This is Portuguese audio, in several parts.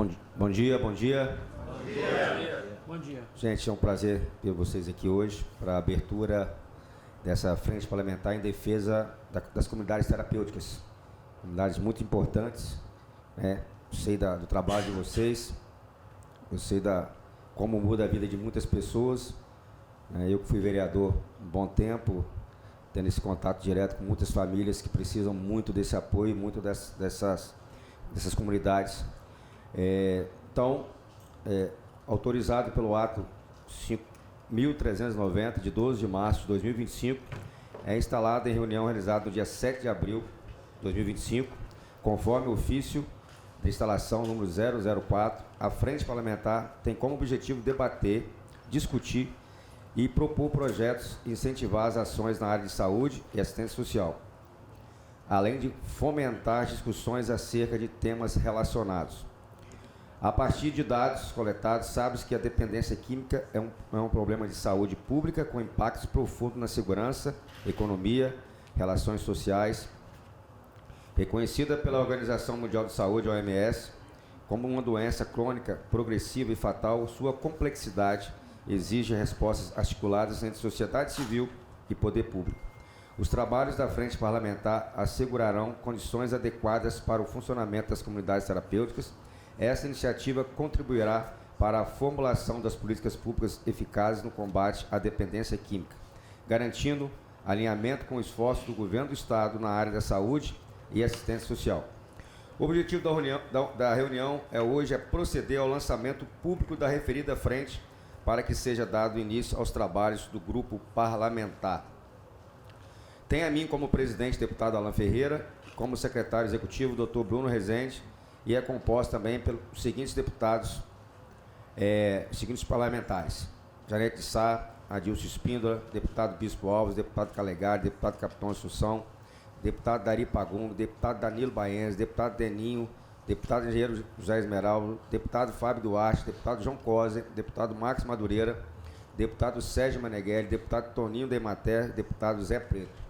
Bom dia, bom dia. Bom dia. Bom dia. Gente, é um prazer ter vocês aqui hoje para a abertura dessa frente parlamentar em defesa das comunidades terapêuticas. Comunidades muito importantes, né? Sei do trabalho de vocês, eu sei como muda a vida de muitas pessoas. Eu que fui vereador um bom tempo, tendo esse contato direto com muitas famílias que precisam muito desse apoio, muito dessas comunidades. Autorizado pelo ato 5.390, de 12 de março de 2025, é instalada em reunião realizada no dia 7 de abril de 2025, conforme o ofício de instalação número 004, a Frente Parlamentar tem como objetivo debater, discutir e propor projetos e incentivar as ações na área de saúde e assistência social, além de fomentar discussões acerca de temas relacionados. A partir de dados coletados, sabe-se que a dependência química é um problema de saúde pública com impactos profundos na segurança, economia, relações sociais. Reconhecida pela Organização Mundial de Saúde, OMS, como uma doença crônica, progressiva e fatal, sua complexidade exige respostas articuladas entre sociedade civil e poder público. Os trabalhos da Frente Parlamentar assegurarão condições adequadas para o funcionamento das comunidades terapêuticas. Essa iniciativa contribuirá para a formulação das políticas públicas eficazes no combate à dependência química, garantindo alinhamento com o esforço do governo do Estado na área da saúde e assistência social. O objetivo da reunião hoje é proceder ao lançamento público da referida frente para que seja dado início aos trabalhos do grupo parlamentar. Tem a mim como presidente deputado Alan Ferreira, como secretário executivo Dr. Bruno Rezende, e é composto também pelos seguintes deputados, seguintes parlamentares: Janete de Sá, Adilson Espíndola, deputado Bispo Alves, deputado Calegari, deputado Capitão Assunção, deputado Dari Pagum, deputado Danilo Baense, deputado Deninho, deputado engenheiro José Esmeraldo, deputado Fábio Duarte, deputado João Cosa, deputado Marcos Madureira, deputado Sérgio Meneghelli, deputado Toninho Demater, deputado Zé Preto.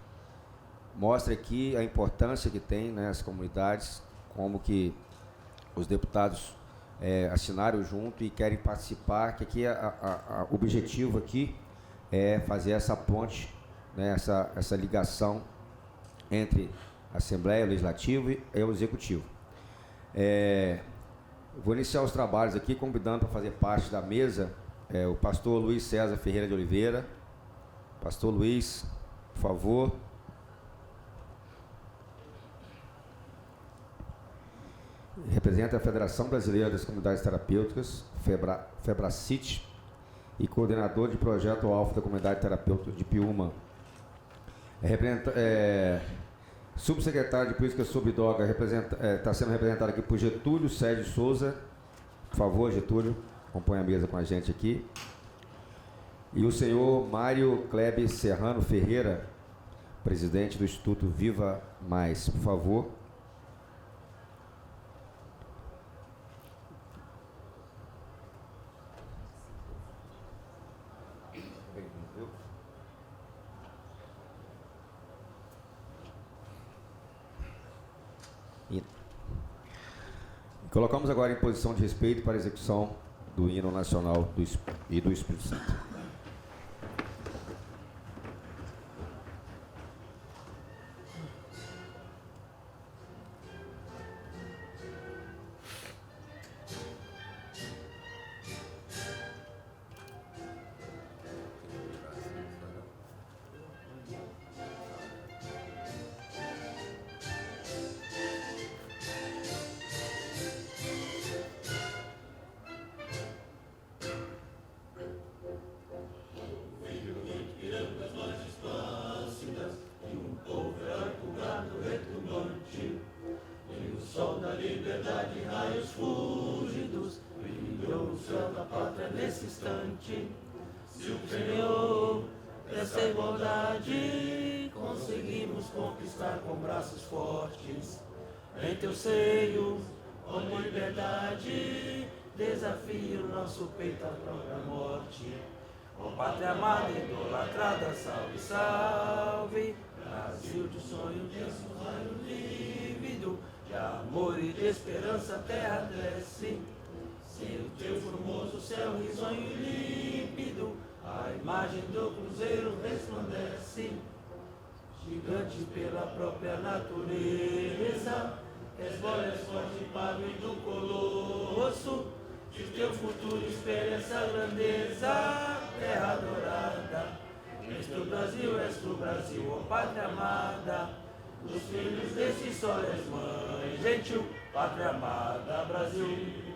Mostra aqui a importância que tem, né, as comunidades, como que os deputados assinaram junto e querem participar, que aqui o objetivo aqui é fazer essa ponte, né, essa ligação entre a Assembleia Legislativa e o Executivo. Vou iniciar os trabalhos aqui convidando para fazer parte da mesa o pastor Luiz César Ferreira de Oliveira. Pastor Luiz, por favor. Representa a Federação Brasileira das Comunidades Terapêuticas, FEBRACIT, e coordenador de projeto Alfa da Comunidade Terapêutica de Piúma. Subsecretário de Política sobre Droga está sendo representado aqui por Getúlio Sérgio Souza. Por favor, Getúlio, acompanhe a mesa com a gente aqui. E o senhor Mário Kleber Serrano Ferreira, presidente do Instituto Viva Mais. Por favor. Colocamos agora em posição de respeito para a execução do hino nacional e do Espírito Santo. Em teu seio, como liberdade, desafio nosso peito à própria morte. Ó pátria amada, idolatrada, salve, salve. Brasil de sonho, de sonho lívido, de amor e de esperança, terra desce. Sem o teu formoso céu risonho e límpido, a imagem do cruzeiro resplandece. Gigante pela própria natureza, és glórias forte pavio do colosso. Se teu futuro espelha essa grandeza, terra adorada. És tu Brasil, ó pátria amada. Dos filhos desse sol és mãe gentil, pátria amada, Brasil.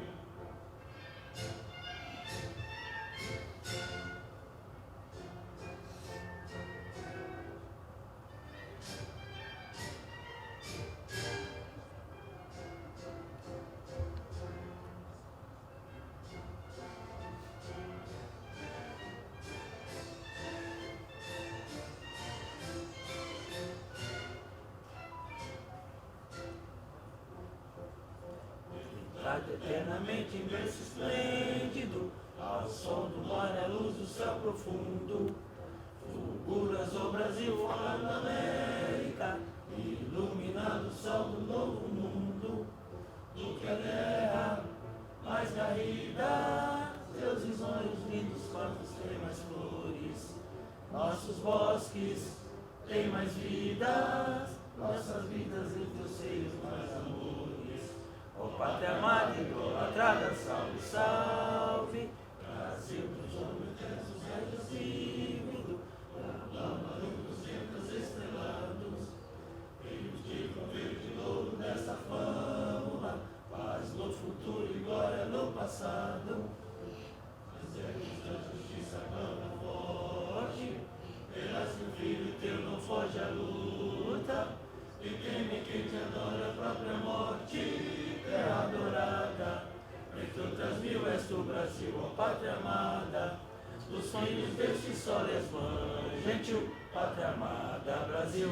Eternamente em berço esplêndido, ao som do mar e à luz do céu profundo, fulguras o Brasil fora da América, iluminando o sol do novo mundo. Do que a guerra mais garrida, teus risonhos lindos corpos têm mais flores, nossos bosques têm mais vidas, nossas vidas em teus seios mais amores. Ó pátria amada, idolatrada, salve, salve, Brasil dos homens, Jesus, velhos vívidos, malucos, ventos estrelados, filhos de verde e louro dessa fama, paz no futuro e glória no passado. Exércitos da justiça clama forte, verás que o filho teu não foge à luta, e teme quem te adora a própria morte, terra adorada. Entre outras mil és tu, Brasil, ó pátria amada. Dos sonhos deste sol és mãe gentil, pátria amada, Brasil.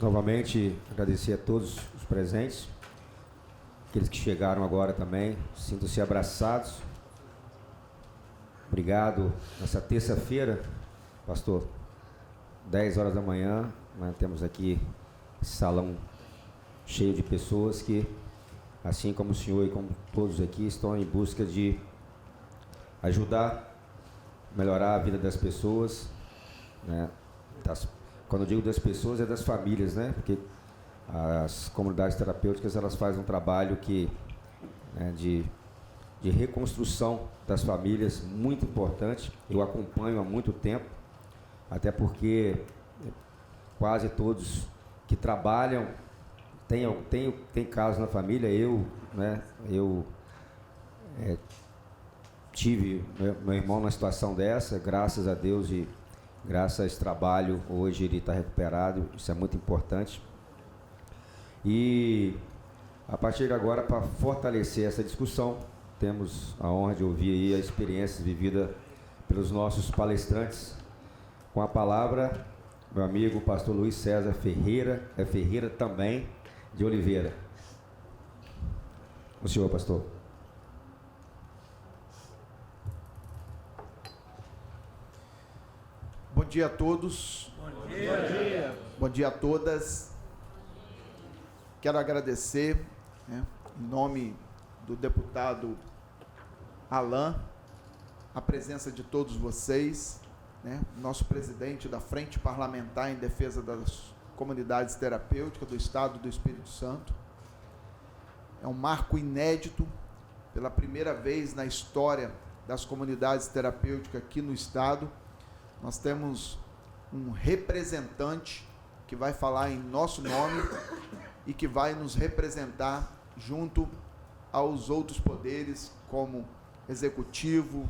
Novamente, agradecer a todos os presentes, aqueles que chegaram agora também, sintam-se abraçados. Obrigado. Nessa terça-feira, pastor, 10 horas da manhã, nós temos aqui esse salão cheio de pessoas que, assim como o senhor e como todos aqui, estão em busca de ajudar, melhorar a vida das pessoas, né? Quando eu digo das pessoas, é das famílias, né? Porque as comunidades terapêuticas, elas fazem um trabalho de reconstrução das famílias muito importante. Eu acompanho há muito tempo, até porque quase todos que trabalham tem casos na família. Eu tive meu irmão numa situação dessa, graças a Deus e graças a esse trabalho, hoje ele está recuperado, isso é muito importante. E a partir de agora, para fortalecer essa discussão, temos a honra de ouvir aí a experiência vivida pelos nossos palestrantes. Com a palavra, meu amigo pastor Luiz César Ferreira, Ferreira também, de Oliveira. O senhor, pastor. Bom dia a todos. Bom dia. Bom dia a todas. Quero agradecer, em nome do deputado Alain, a presença de todos vocês, nosso presidente da Frente Parlamentar em Defesa das Comunidades Terapêuticas do Estado do Espírito Santo. É um marco inédito, pela primeira vez na história das comunidades terapêuticas aqui no Estado. Nós temos um representante que vai falar em nosso nome e que vai nos representar junto aos outros poderes, como executivo,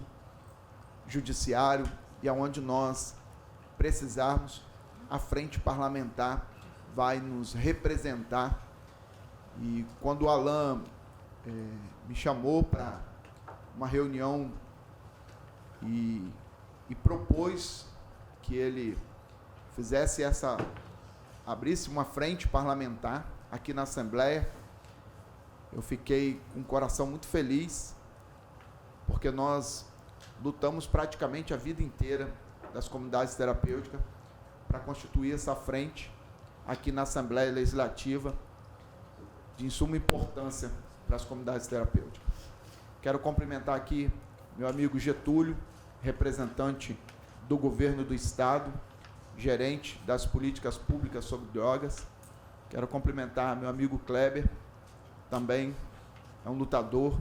judiciário, e aonde nós precisarmos, a Frente Parlamentar vai nos representar. E quando o Alain me chamou para uma reunião e propôs que ele abrisse uma frente parlamentar aqui na Assembleia, eu fiquei com o coração muito feliz, porque nós lutamos praticamente a vida inteira das comunidades terapêuticas para constituir essa frente aqui na Assembleia Legislativa, de suma importância para as comunidades terapêuticas. Quero cumprimentar aqui meu amigo Getúlio, representante do governo do Estado, gerente das políticas públicas sobre drogas. Quero cumprimentar meu amigo Kleber, também é um lutador,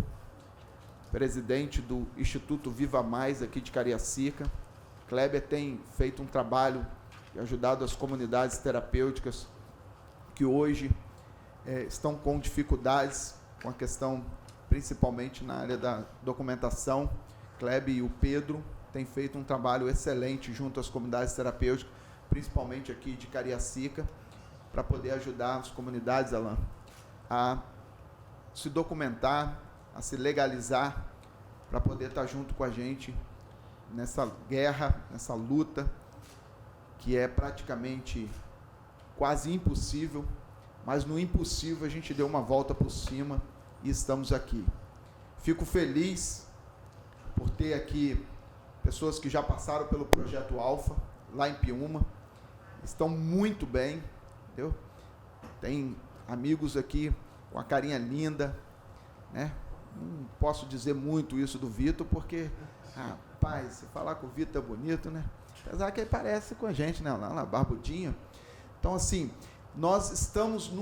presidente do Instituto Viva Mais aqui de Cariacica. Kleber tem feito um trabalho e ajudado as comunidades terapêuticas que hoje estão com dificuldades com a questão, principalmente na área da documentação. Kleber e o Pedro têm feito um trabalho excelente junto às comunidades terapêuticas, principalmente aqui de Cariacica, para poder ajudar as comunidades, Alain, a se documentar, a se legalizar, para poder estar junto com a gente nessa guerra, nessa luta, que é praticamente quase impossível, mas no impossível a gente deu uma volta por cima e estamos aqui. Fico feliz por ter aqui pessoas que já passaram pelo Projeto Alfa, lá em Piúma, estão muito bem, entendeu? Tem amigos aqui com a carinha linda, Não posso dizer muito isso do Vitor, porque, rapaz, se falar com o Vitor é bonito, Apesar que ele parece com a gente, lá barbudinho. Então, assim, nós estamos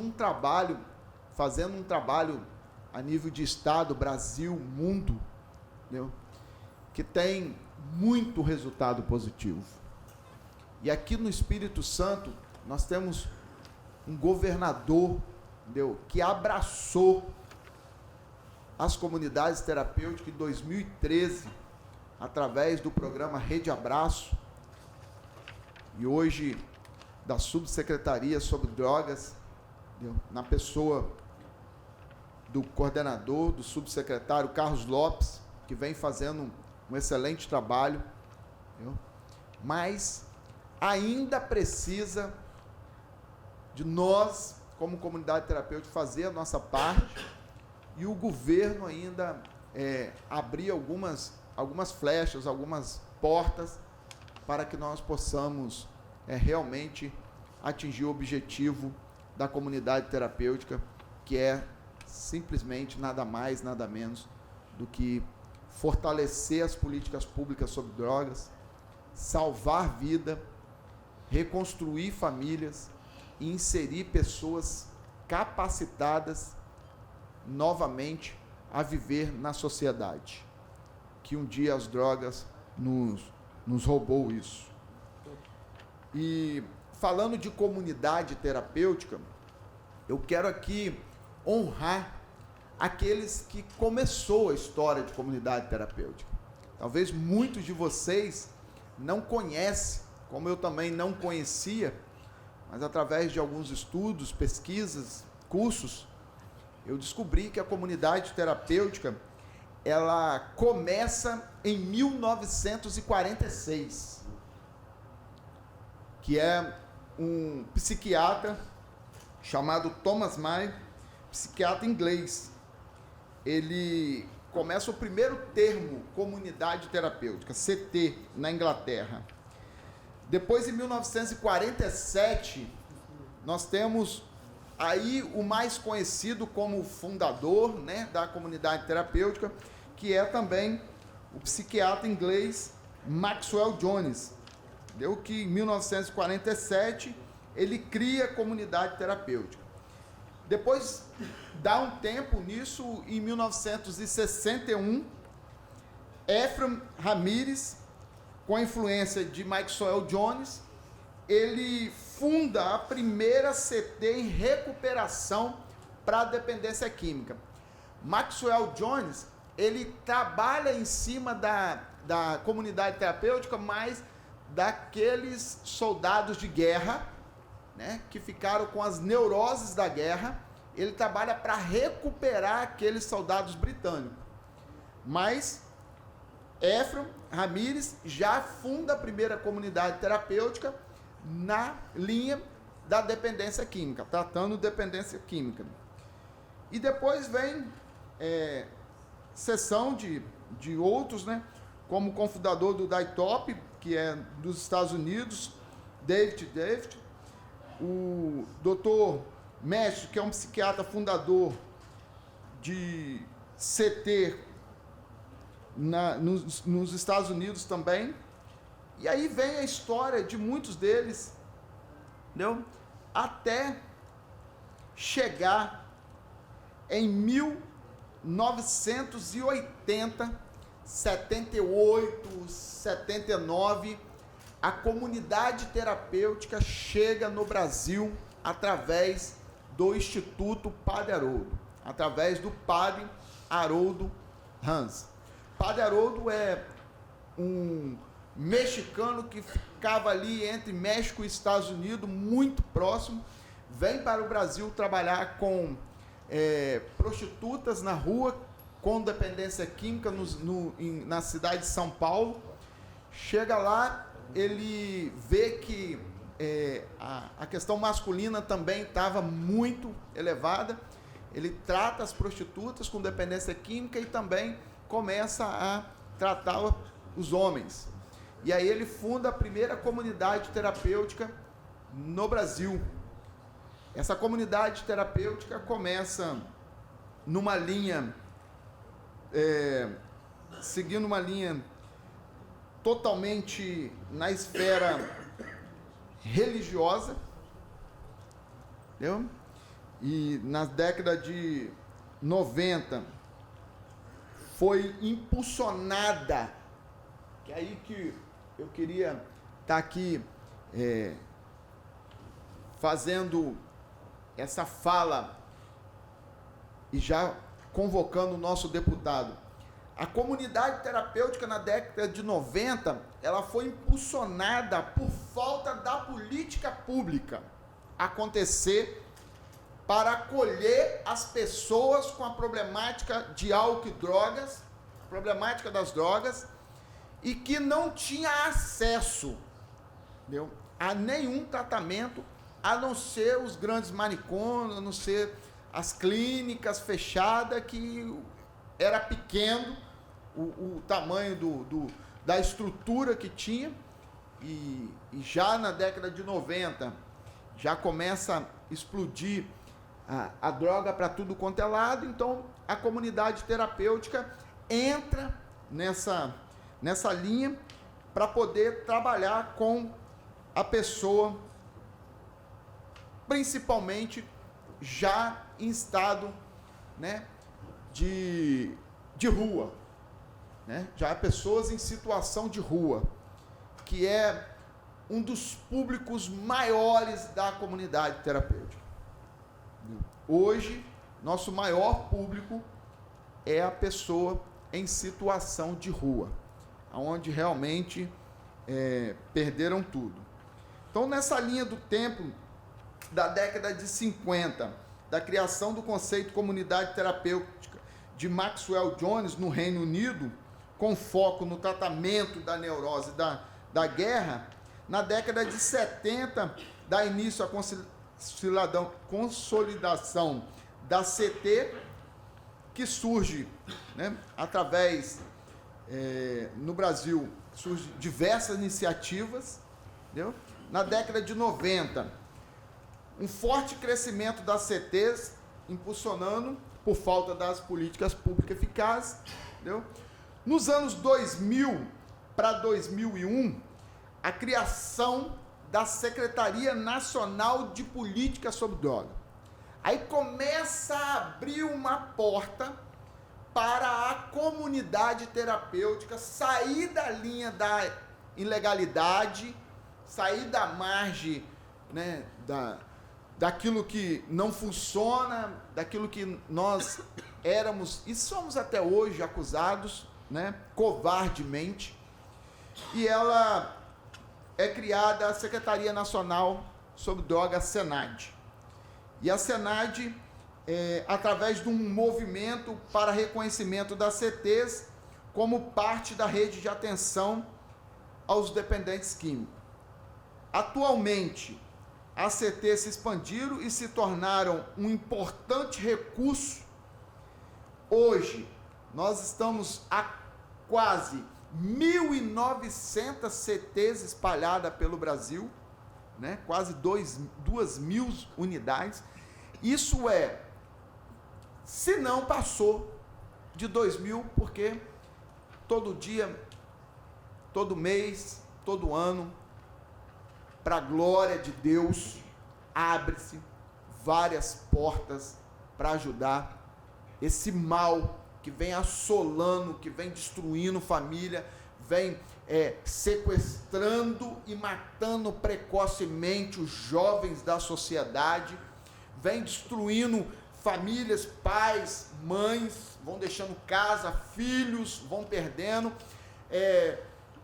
fazendo um trabalho a nível de Estado, Brasil, mundo, entendeu? Que tem muito resultado positivo. E aqui no Espírito Santo, nós temos um governador, entendeu, que abraçou as comunidades terapêuticas em 2013, através do programa Rede Abraço, e hoje da Subsecretaria sobre Drogas, entendeu, na pessoa do coordenador, do subsecretário Carlos Lopes, que vem fazendo um excelente trabalho, entendeu? Mas ainda precisa de nós, como comunidade terapêutica, fazer a nossa parte e o governo ainda abrir algumas flechas, algumas portas para que nós possamos realmente atingir o objetivo da comunidade terapêutica, que é simplesmente nada mais, nada menos do que fortalecer as políticas públicas sobre drogas, salvar vida, reconstruir famílias e inserir pessoas capacitadas novamente a viver na sociedade, que um dia as drogas nos roubou isso. E falando de comunidade terapêutica, eu quero aqui honrar aqueles que começou a história de comunidade terapêutica. Talvez muitos de vocês não conhecem, como eu também não conhecia, mas através de alguns estudos, pesquisas, cursos, eu descobri que a comunidade terapêutica, ela começa em 1946, que é um psiquiatra chamado Thomas May, psiquiatra inglês. Ele começa o primeiro termo, comunidade terapêutica, CT, na Inglaterra. Depois, em 1947, nós temos aí o mais conhecido como fundador, né, da comunidade terapêutica, que é também o psiquiatra inglês Maxwell Jones, que em 1947 ele cria a comunidade terapêutica. Depois dá um tempo nisso, em 1961, Ephraim Ramírez, com a influência de Maxwell Jones, ele funda a primeira CT em recuperação para a dependência química. Maxwell Jones, ele trabalha em cima da comunidade terapêutica, mas daqueles soldados de guerra, né, que ficaram com as neuroses da guerra. Ele trabalha para recuperar aqueles soldados britânicos. Mas Ephraim Ramírez já funda a primeira comunidade terapêutica na linha da dependência química, tratando dependência química. E depois vem seção de outros, né, como cofundador do DITOP, que é dos Estados Unidos, David, o Dr. Mestre, que é um psiquiatra fundador de CT nos Estados Unidos também. E aí vem a história de muitos deles, entendeu? Até chegar em 1980, 78, 79, a comunidade terapêutica chega no Brasil através do Instituto Padre Haroldo, através do Padre Haroldo Hans. Padre Haroldo é um mexicano que ficava ali entre México e Estados Unidos, muito próximo, vem para o Brasil trabalhar com prostitutas na rua, com dependência química na cidade de São Paulo. Chega lá, ele vê que a questão masculina também estava muito elevada. Ele trata as prostitutas com dependência química e também começa a tratar os homens. E aí ele funda a primeira comunidade terapêutica no Brasil. Essa comunidade terapêutica começa numa linha, seguindo uma linha totalmente na esfera religiosa, entendeu? E na década de 90 foi impulsionada, que é aí que eu queria estar aqui fazendo essa fala e já convocando o nosso deputado. A comunidade terapêutica na década de 90, ela foi impulsionada por falta da política pública acontecer para acolher as pessoas com a problemática de álcool e drogas, problemática das drogas, e que não tinha acesso, entendeu, a nenhum tratamento a não ser os grandes manicômios, a não ser as clínicas fechadas, que era pequeno o tamanho da estrutura que tinha, e já na década de 90 já começa a explodir a droga para tudo quanto é lado. Então a comunidade terapêutica entra nessa linha para poder trabalhar com a pessoa, principalmente já em estado, né, de rua, né? Já pessoas em situação de rua, que é um dos públicos maiores da comunidade terapêutica. Hoje, nosso maior público é a pessoa em situação de rua, onde realmente perderam tudo. Então, nessa linha do tempo da década de 50, da criação do conceito comunidade terapêutica de Maxwell Jones no Reino Unido, com foco no tratamento da neurose da guerra, na década de 70, dá início à consolidação da CT, que surge, né, através, no Brasil, surgem diversas iniciativas, entendeu? Na década de 90, um forte crescimento das CTs, impulsionando por falta das políticas públicas eficazes, entendeu? Nos anos 2000 para 2001, a criação da Secretaria Nacional de Política sobre Droga. Aí começa a abrir uma porta para a comunidade terapêutica sair da linha da ilegalidade, sair da margem, né, daquilo que não funciona, daquilo que nós éramos e somos até hoje acusados, né, covardemente. E ela é criada a Secretaria Nacional sobre Drogas, SENAD. E a SENAD, através de um movimento para reconhecimento das CTs como parte da rede de atenção aos dependentes químicos. Atualmente, as CTs se expandiram e se tornaram um importante recurso. Hoje, nós estamos a quase 1.900 CTs espalhadas pelo Brasil, né? Quase 2.000 unidades. Isso se não passou de 2.000, porque todo dia, todo mês, todo ano, para a glória de Deus, abre-se várias portas para ajudar esse mal que vem assolando, que vem destruindo família, vem sequestrando e matando precocemente os jovens da sociedade, vem destruindo famílias, pais, mães, vão deixando casa, filhos vão perdendo,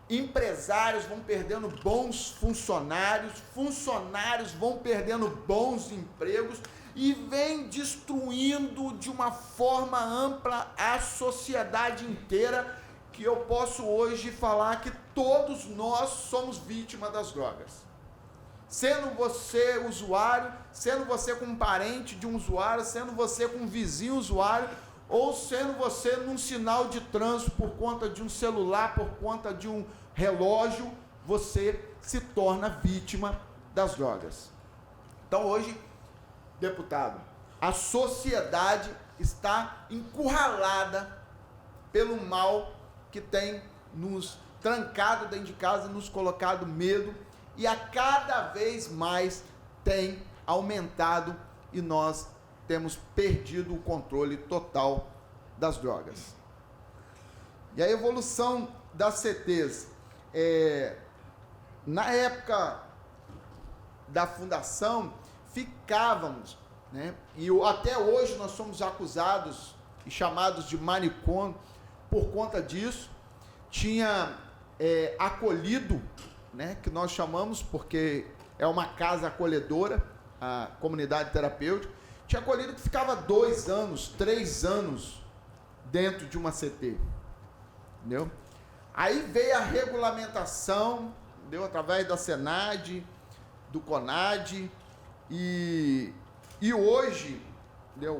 empresários vão perdendo bons funcionários, funcionários vão perdendo bons empregos, e vem destruindo de uma forma ampla a sociedade inteira, que eu posso hoje falar que todos nós somos vítimas das drogas. Sendo você usuário, sendo você com um parente de um usuário, sendo você com um vizinho usuário, ou sendo você num sinal de trânsito por conta de um celular, por conta de um relógio, você se torna vítima das drogas. Então hoje, deputado, a sociedade está encurralada pelo mal que tem nos trancado dentro de casa, nos colocado medo, e a cada vez mais tem aumentado, e nós temos perdido o controle total das drogas. E a evolução das CTs, na época da fundação, ficávamos, né? E até hoje nós somos acusados e chamados de manicômio por conta disso. Tinha acolhido, né, que nós chamamos, porque é uma casa acolhedora, a comunidade terapêutica, tinha acolhido que ficava 2 anos, 3 anos dentro de uma CT, entendeu? Aí veio a regulamentação, entendeu? Através da SENAD, do CONAD, E hoje,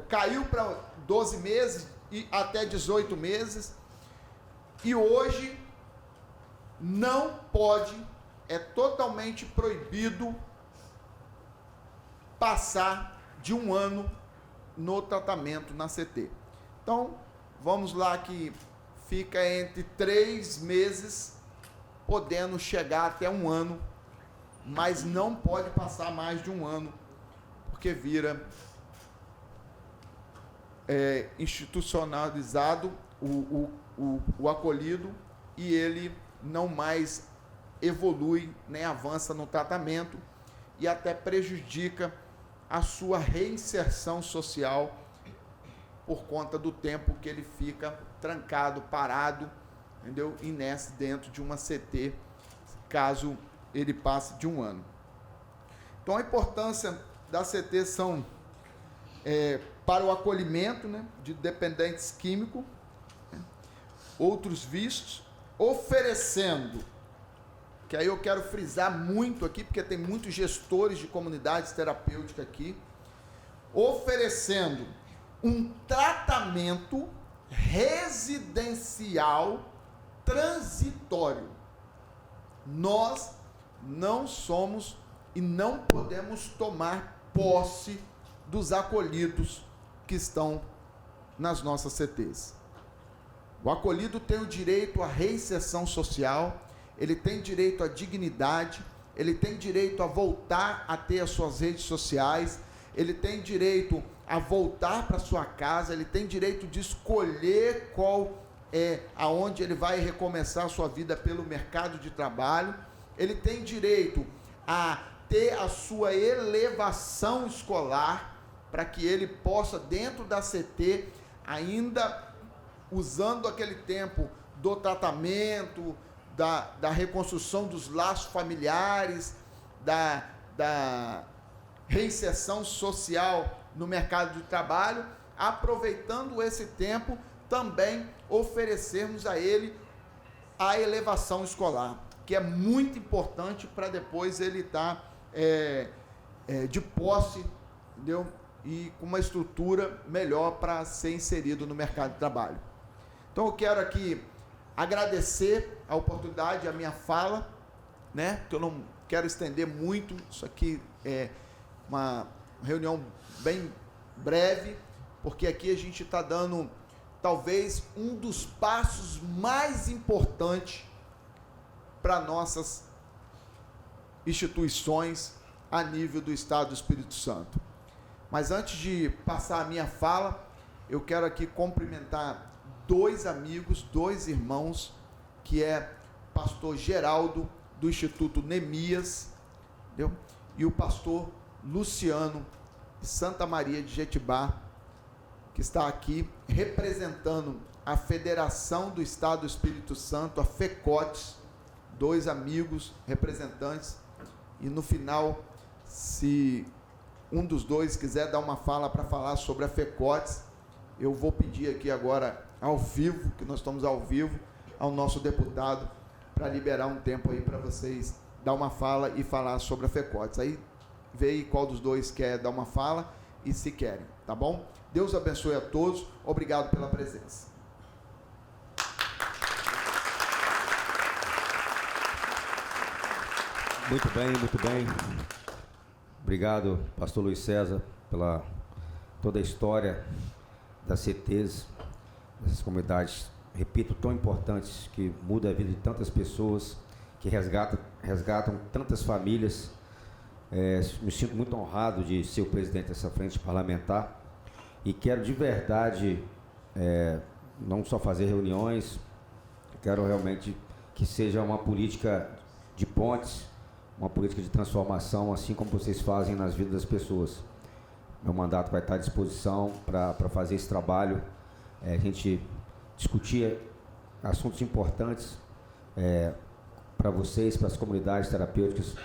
caiu para 12 meses e até 18 meses. E hoje não pode, é totalmente proibido passar de 1 ano no tratamento na CT. Então, vamos lá que fica entre 3 meses, podendo chegar até 1 ano, mas não pode passar mais de 1 ano, porque vira institucionalizado o acolhido e ele não mais evolui nem avança no tratamento e até prejudica a sua reinserção social por conta do tempo que ele fica trancado, parado, entendeu? Inerte dentro de uma CT, caso ele passe de 1 ano. Então a importância da CT são para o acolhimento, né, de dependentes químicos, né, outros vícios, oferecendo, que aí eu quero frisar muito aqui, porque tem muitos gestores de comunidades terapêuticas aqui, oferecendo um tratamento residencial transitório. Nós não somos e não podemos tomar posse dos acolhidos que estão nas nossas CTs. O acolhido tem o direito à reinserção social, ele tem direito à dignidade, ele tem direito a voltar a ter as suas redes sociais, ele tem direito a voltar para sua casa, ele tem direito de escolher aonde ele vai recomeçar a sua vida pelo mercado de trabalho, ele tem direito a ter a sua elevação escolar, para que ele possa, dentro da CT, ainda usando aquele tempo do tratamento, da reconstrução dos laços familiares, da reinserção social no mercado de trabalho, aproveitando esse tempo, também oferecermos a ele a elevação escolar, que é muito importante para depois ele estar de posse, entendeu? E com uma estrutura melhor para ser inserido no mercado de trabalho. Então eu quero aqui agradecer a oportunidade, a minha fala, né? Que eu não quero estender muito, isso aqui é uma reunião bem breve, porque aqui a gente está dando talvez um dos passos mais importantes para nossas instituições a nível do Estado do Espírito Santo. Mas antes de passar a minha fala, eu quero aqui cumprimentar 2 amigos, 2 irmãos, que é o pastor Geraldo, do Instituto Neemias, entendeu? E o pastor Luciano, de Santa Maria de Jetibá, que está aqui representando a Federação do Estado do Espírito Santo, a FECOTES, 2 amigos representantes. E no final, se um dos 2 quiser dar uma fala para falar sobre a FECOTES, eu vou pedir aqui agora, ao vivo, que nós estamos ao vivo, ao nosso deputado, para liberar um tempo aí para vocês dar uma fala e falar sobre a FECOTES. Aí vê aí qual dos 2 quer dar uma fala e se querem, tá bom? Deus abençoe a todos, obrigado pela presença. Muito bem, muito bem. Obrigado, pastor Luiz César, pela toda a história das CTs, dessas comunidades, repito, tão importantes, que mudam a vida de tantas pessoas, que resgatam tantas famílias. Me sinto muito honrado de ser o presidente dessa frente parlamentar e quero de verdade não só fazer reuniões, quero realmente que seja uma política de pontes, uma política de transformação, assim como vocês fazem nas vidas das pessoas. Meu mandato vai estar à disposição para fazer esse trabalho, a gente discutir assuntos importantes para vocês, para as comunidades terapêuticas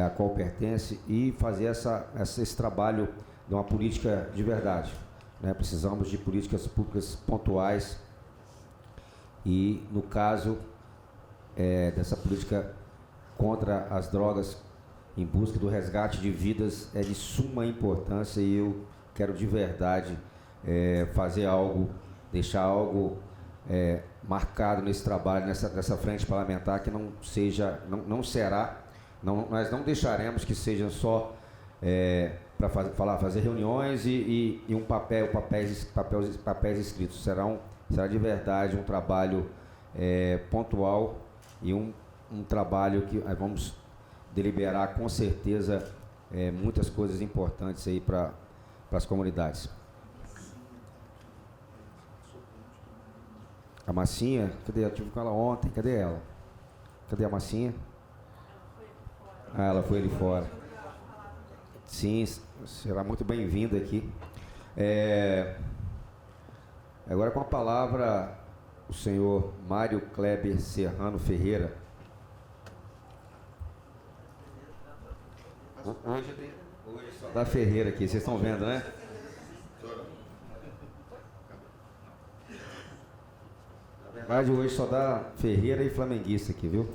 a qual pertence, e fazer esse trabalho de uma política de verdade, né? Precisamos de políticas públicas pontuais e, no caso dessa política contra as drogas, em busca do resgate de vidas é de suma importância e eu quero de verdade fazer algo, deixar algo marcado nesse trabalho, nessa frente parlamentar, que não seja, não será, nós não deixaremos que seja só para fazer reuniões e papéis escritos. Será de verdade um trabalho pontual e um trabalho que nós vamos deliberar com certeza muitas coisas importantes aí para as comunidades. A Massinha, cadê? Eu tive com ela ontem, cadê ela? Cadê a Massinha? Ah, ela foi ali fora. Sim, será muito bem-vinda aqui. Agora com a palavra o senhor Mário Kleber Serrano Ferreira. Hoje só dá Ferreira aqui, vocês estão vendo, né? Na verdade, hoje só dá Ferreira e flamenguista aqui, viu?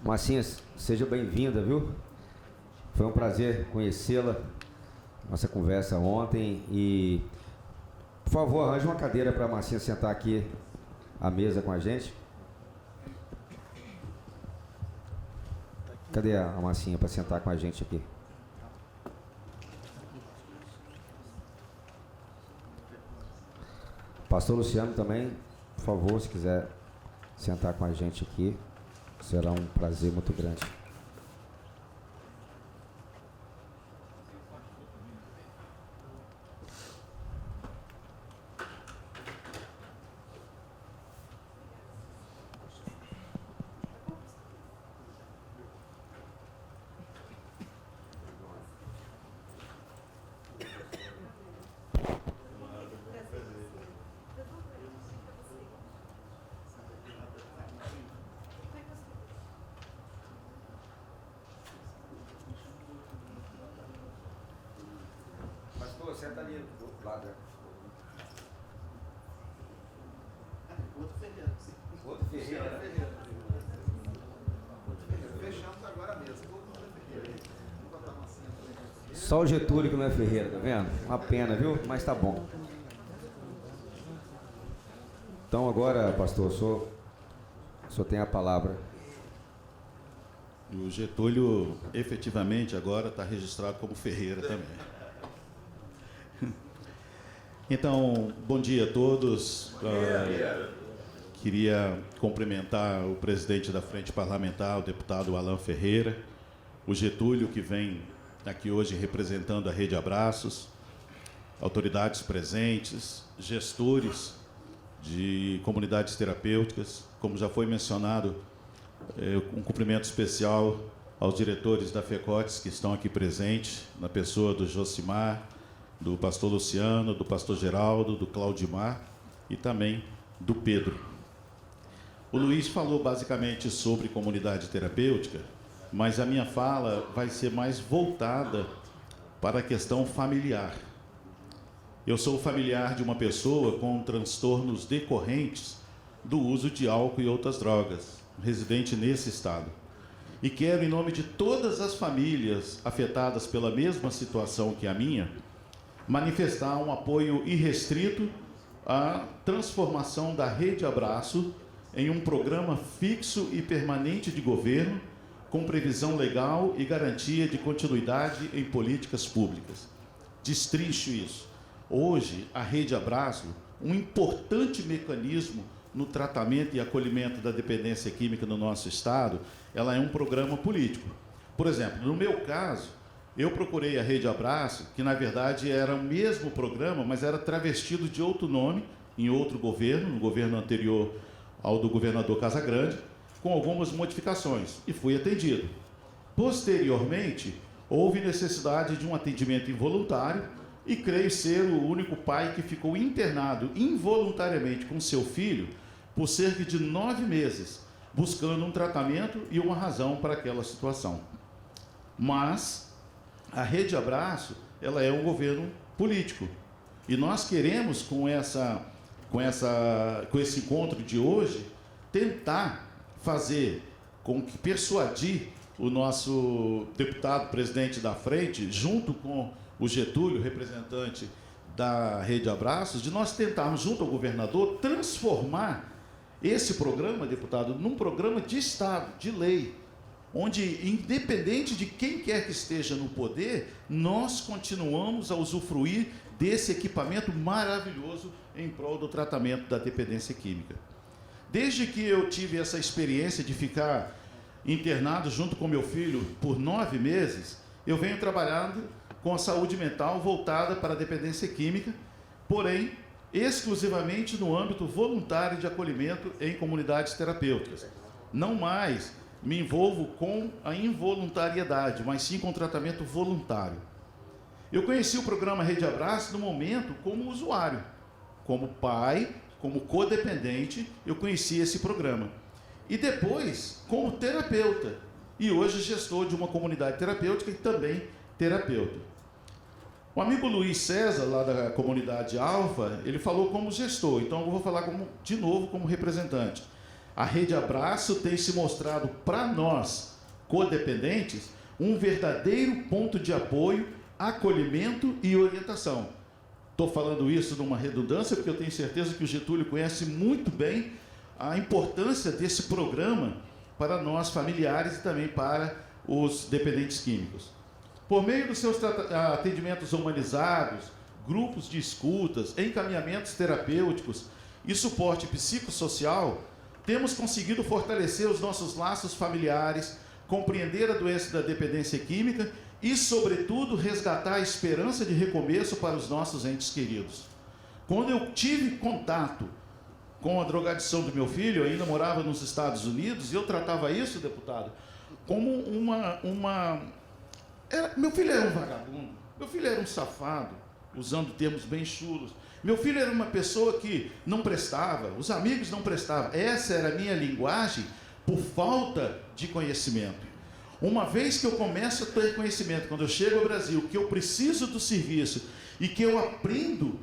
Massinha, seja bem-vinda, viu? Foi um prazer conhecê-la, nossa conversa ontem e, por favor, arranje uma cadeira para a Massinha sentar aqui à mesa com a gente. Cadê a Massinha para sentar com a gente aqui? Pastor Luciano também, por favor, se quiser sentar com a gente aqui. Será um prazer muito grande. Senta ali do outro lado. Outro Ferreira. Fechamos agora mesmo. Só o Getúlio que não é Ferreira, tá vendo? Uma pena, viu? Mas tá bom. Então agora, pastor, o senhor tem a palavra. O Getúlio, efetivamente, agora está registrado como Ferreira também. Então, bom dia a todos. Queria cumprimentar o presidente da Frente Parlamentar, o deputado Alan Ferreira, o Getúlio, que vem aqui hoje representando a Rede Abraços, autoridades presentes, gestores de comunidades terapêuticas, como já foi mencionado, um cumprimento especial aos diretores da FECOTES que estão aqui presentes, na pessoa do Josimar, do pastor Luciano, do pastor Geraldo, do Claudimar e também do Pedro. O Luiz falou basicamente sobre comunidade terapêutica, mas a minha fala vai ser mais voltada para a questão familiar. Eu sou familiar de uma pessoa com transtornos decorrentes do uso de álcool e outras drogas, residente nesse estado. E quero, em nome de todas as famílias afetadas pela mesma situação que a minha, manifestar um apoio irrestrito à transformação da Rede Abraço em um programa fixo e permanente de governo, com previsão legal e garantia de continuidade em políticas públicas. Destrincho isso. Hoje, a Rede Abraço, um importante mecanismo no tratamento e acolhimento da dependência química no nosso estado, ela é um programa político. Por exemplo, no meu caso, eu procurei a Rede Abraço, que na verdade era o mesmo programa, mas era travestido de outro nome, em outro governo, no governo anterior ao do governador Casagrande, com algumas modificações, e fui atendido. Posteriormente, houve necessidade de um atendimento involuntário, e creio ser o único pai que ficou internado involuntariamente com seu filho por cerca de 9 meses, buscando um tratamento e uma razão para aquela situação. Mas a Rede Abraço, ela é um governo político. E nós queremos, com esse encontro de hoje, tentar fazer com que persuadir o nosso deputado presidente da frente, junto com o Getúlio, representante da Rede Abraços, de nós tentarmos, junto ao governador, transformar esse programa, deputado, num programa de Estado, de lei, onde, independente de quem quer que esteja no poder, nós continuamos a usufruir desse equipamento maravilhoso em prol do tratamento da dependência química. Desde que eu tive essa experiência de ficar internado junto com meu filho por 9 meses, eu venho trabalhando com a saúde mental voltada para a dependência química, porém, exclusivamente no âmbito voluntário de acolhimento em comunidades terapêuticas. Não mais me envolvo com a involuntariedade, mas sim com o tratamento voluntário. Eu conheci o programa Rede Abraço no momento como usuário, como pai, como codependente, eu conheci esse programa. E depois, como terapeuta, e hoje gestor de uma comunidade terapêutica e também terapeuta. O amigo Luiz César, lá da comunidade Alfa, ele falou como gestor, então eu vou falar de novo como representante. A Rede Abraço tem se mostrado para nós, codependentes, um verdadeiro ponto de apoio, acolhimento e orientação. Estou falando isso numa redundância, porque eu tenho certeza que o Getúlio conhece muito bem a importância desse programa para nós familiares e também para os dependentes químicos. Por meio dos seus atendimentos humanizados, grupos de escutas, encaminhamentos terapêuticos e suporte psicossocial, temos conseguido fortalecer os nossos laços familiares, compreender a doença da dependência química e, sobretudo, resgatar a esperança de recomeço para os nossos entes queridos. Quando eu tive contato com a drogadição do meu filho, eu ainda morava nos Estados Unidos, e eu tratava isso, deputado, como meu filho era um vagabundo, meu filho era um safado, usando termos bem chulos. Meu filho era uma pessoa que não prestava, os amigos não prestavam. Essa era a minha linguagem por falta de conhecimento. Uma vez que eu começo a ter conhecimento, quando eu chego ao Brasil, que eu preciso do serviço e que eu aprendo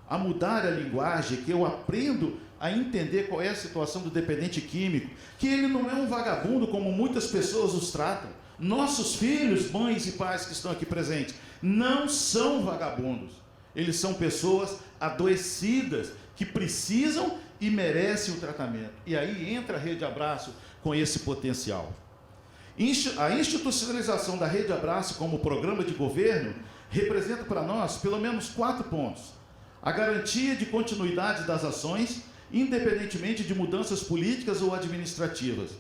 a mudar a linguagem, que eu aprendo a entender qual é a situação do dependente químico, que ele não é um vagabundo como muitas pessoas os tratam. Nossos filhos, mães e pais que estão aqui presentes, não são vagabundos. Eles são pessoas adoecidas, que precisam e merecem o tratamento. E aí entra a Rede Abraço com esse potencial. A institucionalização da Rede Abraço como programa de governo representa para nós pelo menos 4 pontos. A garantia de continuidade das ações, independentemente de mudanças políticas ou administrativas.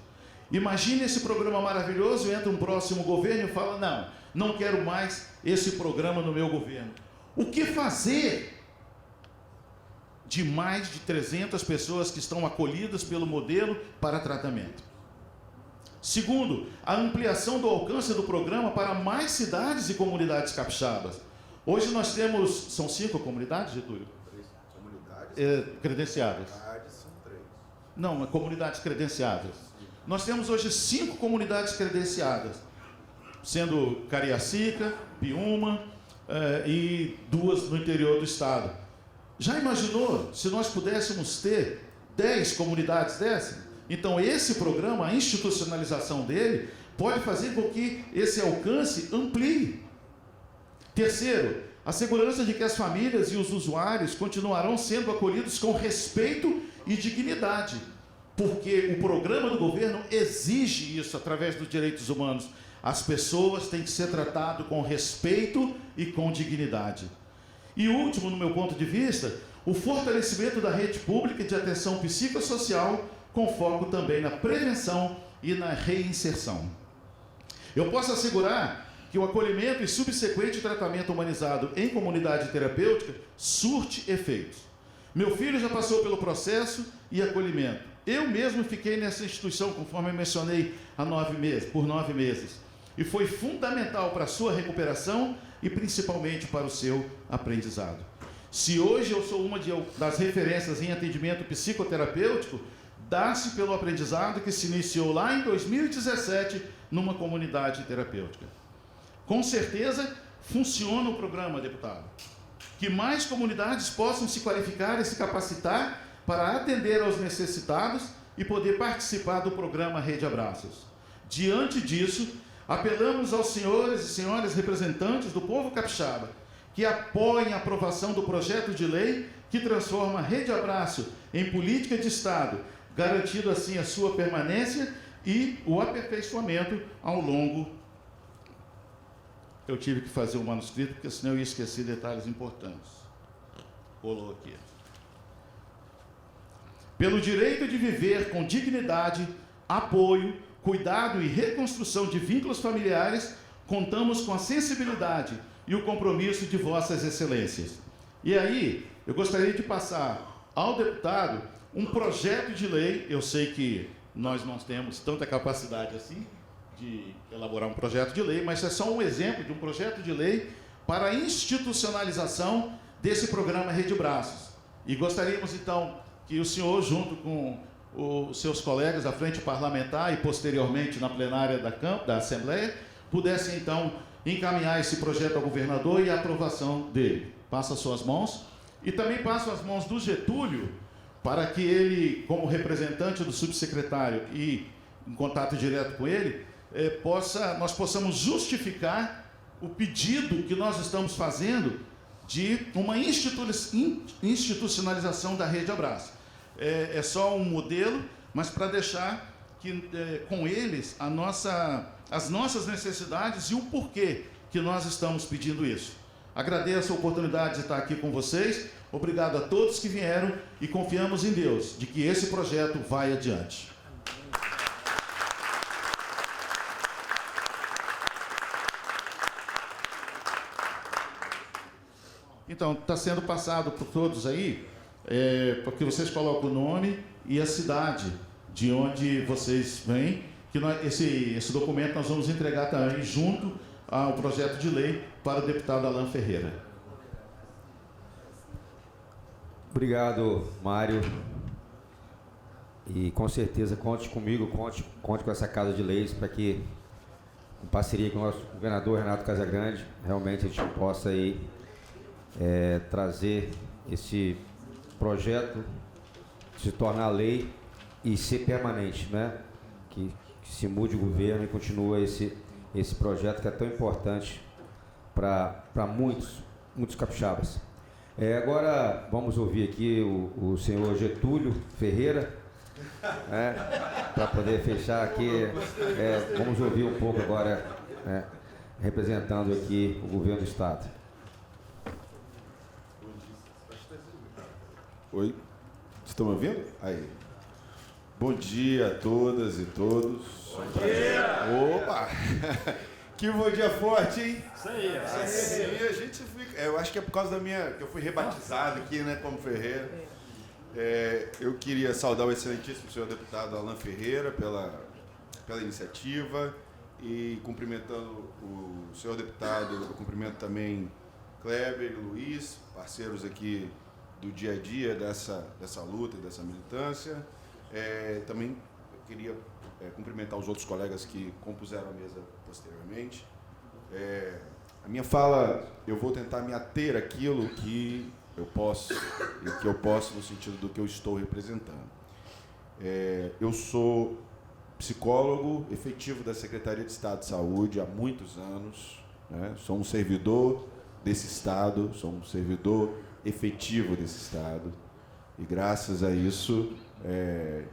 Imagine esse programa maravilhoso, entra um próximo governo e fala, não quero mais esse programa no meu governo. O que fazer de mais de 300 pessoas que estão acolhidas pelo modelo para tratamento? Segundo, a ampliação do alcance do programa para mais cidades e comunidades capixabas. Hoje nós temos, são 5 comunidades, Getúlio? 3 comunidades credenciadas. São 3. Não, comunidades credenciadas. Nós temos hoje 5 comunidades credenciadas, sendo Cariacica, Piúma e 2 no interior do estado. Já imaginou se nós pudéssemos ter 10 comunidades dessas? Então esse programa, a institucionalização dele, pode fazer com que esse alcance amplie. Terceiro, a segurança de que as famílias e os usuários continuarão sendo acolhidos com respeito e dignidade, porque o programa do governo exige isso através dos direitos humanos. As pessoas têm que ser tratadas com respeito e com dignidade. E último, no meu ponto de vista, o fortalecimento da rede pública de atenção psicossocial, com foco também na prevenção e na reinserção. Eu posso assegurar que o acolhimento e subsequente tratamento humanizado em comunidade terapêutica surte efeitos. Meu filho já passou pelo processo e acolhimento. Eu mesmo fiquei nessa instituição, conforme eu mencionei, por 9 meses. E foi fundamental para a sua recuperação e principalmente para o seu aprendizado. Se hoje eu sou uma das referências em atendimento psicoterapêutico, dá-se pelo aprendizado que se iniciou lá em 2017 numa comunidade terapêutica. Com certeza funciona o programa, deputado. Que mais comunidades possam se qualificar e se capacitar para atender aos necessitados e poder participar do programa Rede Abraços. Diante disso, apelamos aos senhores e senhoras representantes do povo capixaba que apoiem a aprovação do projeto de lei que transforma a Rede Abraço em política de Estado, garantindo assim a sua permanência e o aperfeiçoamento ao longo. Eu tive que fazer um manuscrito, porque senão eu ia esquecer detalhes importantes. Rolou aqui. Pelo direito de viver com dignidade, apoio, cuidado e reconstrução de vínculos familiares, contamos com a sensibilidade e o compromisso de vossas excelências. E aí, eu gostaria de passar ao deputado um projeto de lei. Eu sei que nós não temos tanta capacidade assim de elaborar um projeto de lei, mas é só um exemplo de um projeto de lei para a institucionalização desse programa Rede Braços. E gostaríamos, então, que o senhor, junto com os seus colegas da frente parlamentar e, posteriormente, na plenária da Assembleia, pudessem, então, encaminhar esse projeto ao governador e a aprovação dele. Passo as suas mãos. E também passo as mãos do Getúlio, para que ele, como representante do subsecretário e em contato direto com ele, nós possamos justificar o pedido que nós estamos fazendo de uma institucionalização da Rede Abraço. É só um modelo, mas para deixar que, com eles as nossas necessidades e o porquê que nós estamos pedindo isso. Agradeço a oportunidade de estar aqui com vocês. Obrigado a todos que vieram e confiamos em Deus de que esse projeto vai adiante. Então, está sendo passado por todos aí, porque vocês colocam o nome e a cidade de onde vocês vêm, que esse documento nós vamos entregar também junto ao projeto de lei para o deputado Alan Ferreira. Obrigado, Mário. E com certeza conte comigo, conte com essa Casa de Leis para que, em parceria com o nosso governador Renato Casagrande, realmente a gente possa aí trazer esse projeto, se tornar lei e ser permanente, né? Que se mude o governo e continue esse projeto que é tão importante para muitos capixabas. Agora vamos ouvir aqui o senhor Getúlio Ferreira, para poder fechar aqui. Vamos ouvir um pouco agora, representando aqui o governo do Estado. Oi, estão me ouvindo? Aí. Bom dia a todas e todos. Bom dia! Opa! Que bom dia forte, hein? Isso aí. Assim, a gente fica... eu acho que é por causa que eu fui rebatizado aqui, né, como Ferreira. Eu queria saudar o excelentíssimo senhor deputado Alan Ferreira pela iniciativa e cumprimentando o senhor deputado, eu cumprimento também Kleber e Luiz, parceiros aqui do dia a dia dessa luta e dessa militância. Também eu queria cumprimentar os outros colegas que compuseram a mesa posteriormente. A minha fala, eu vou tentar me ater àquilo que eu posso, e que eu posso no sentido do que eu estou representando. Eu sou psicólogo efetivo da Secretaria de Estado de Saúde há muitos anos, né? Sou um servidor desse Estado, sou um servidor efetivo desse Estado, e graças a isso,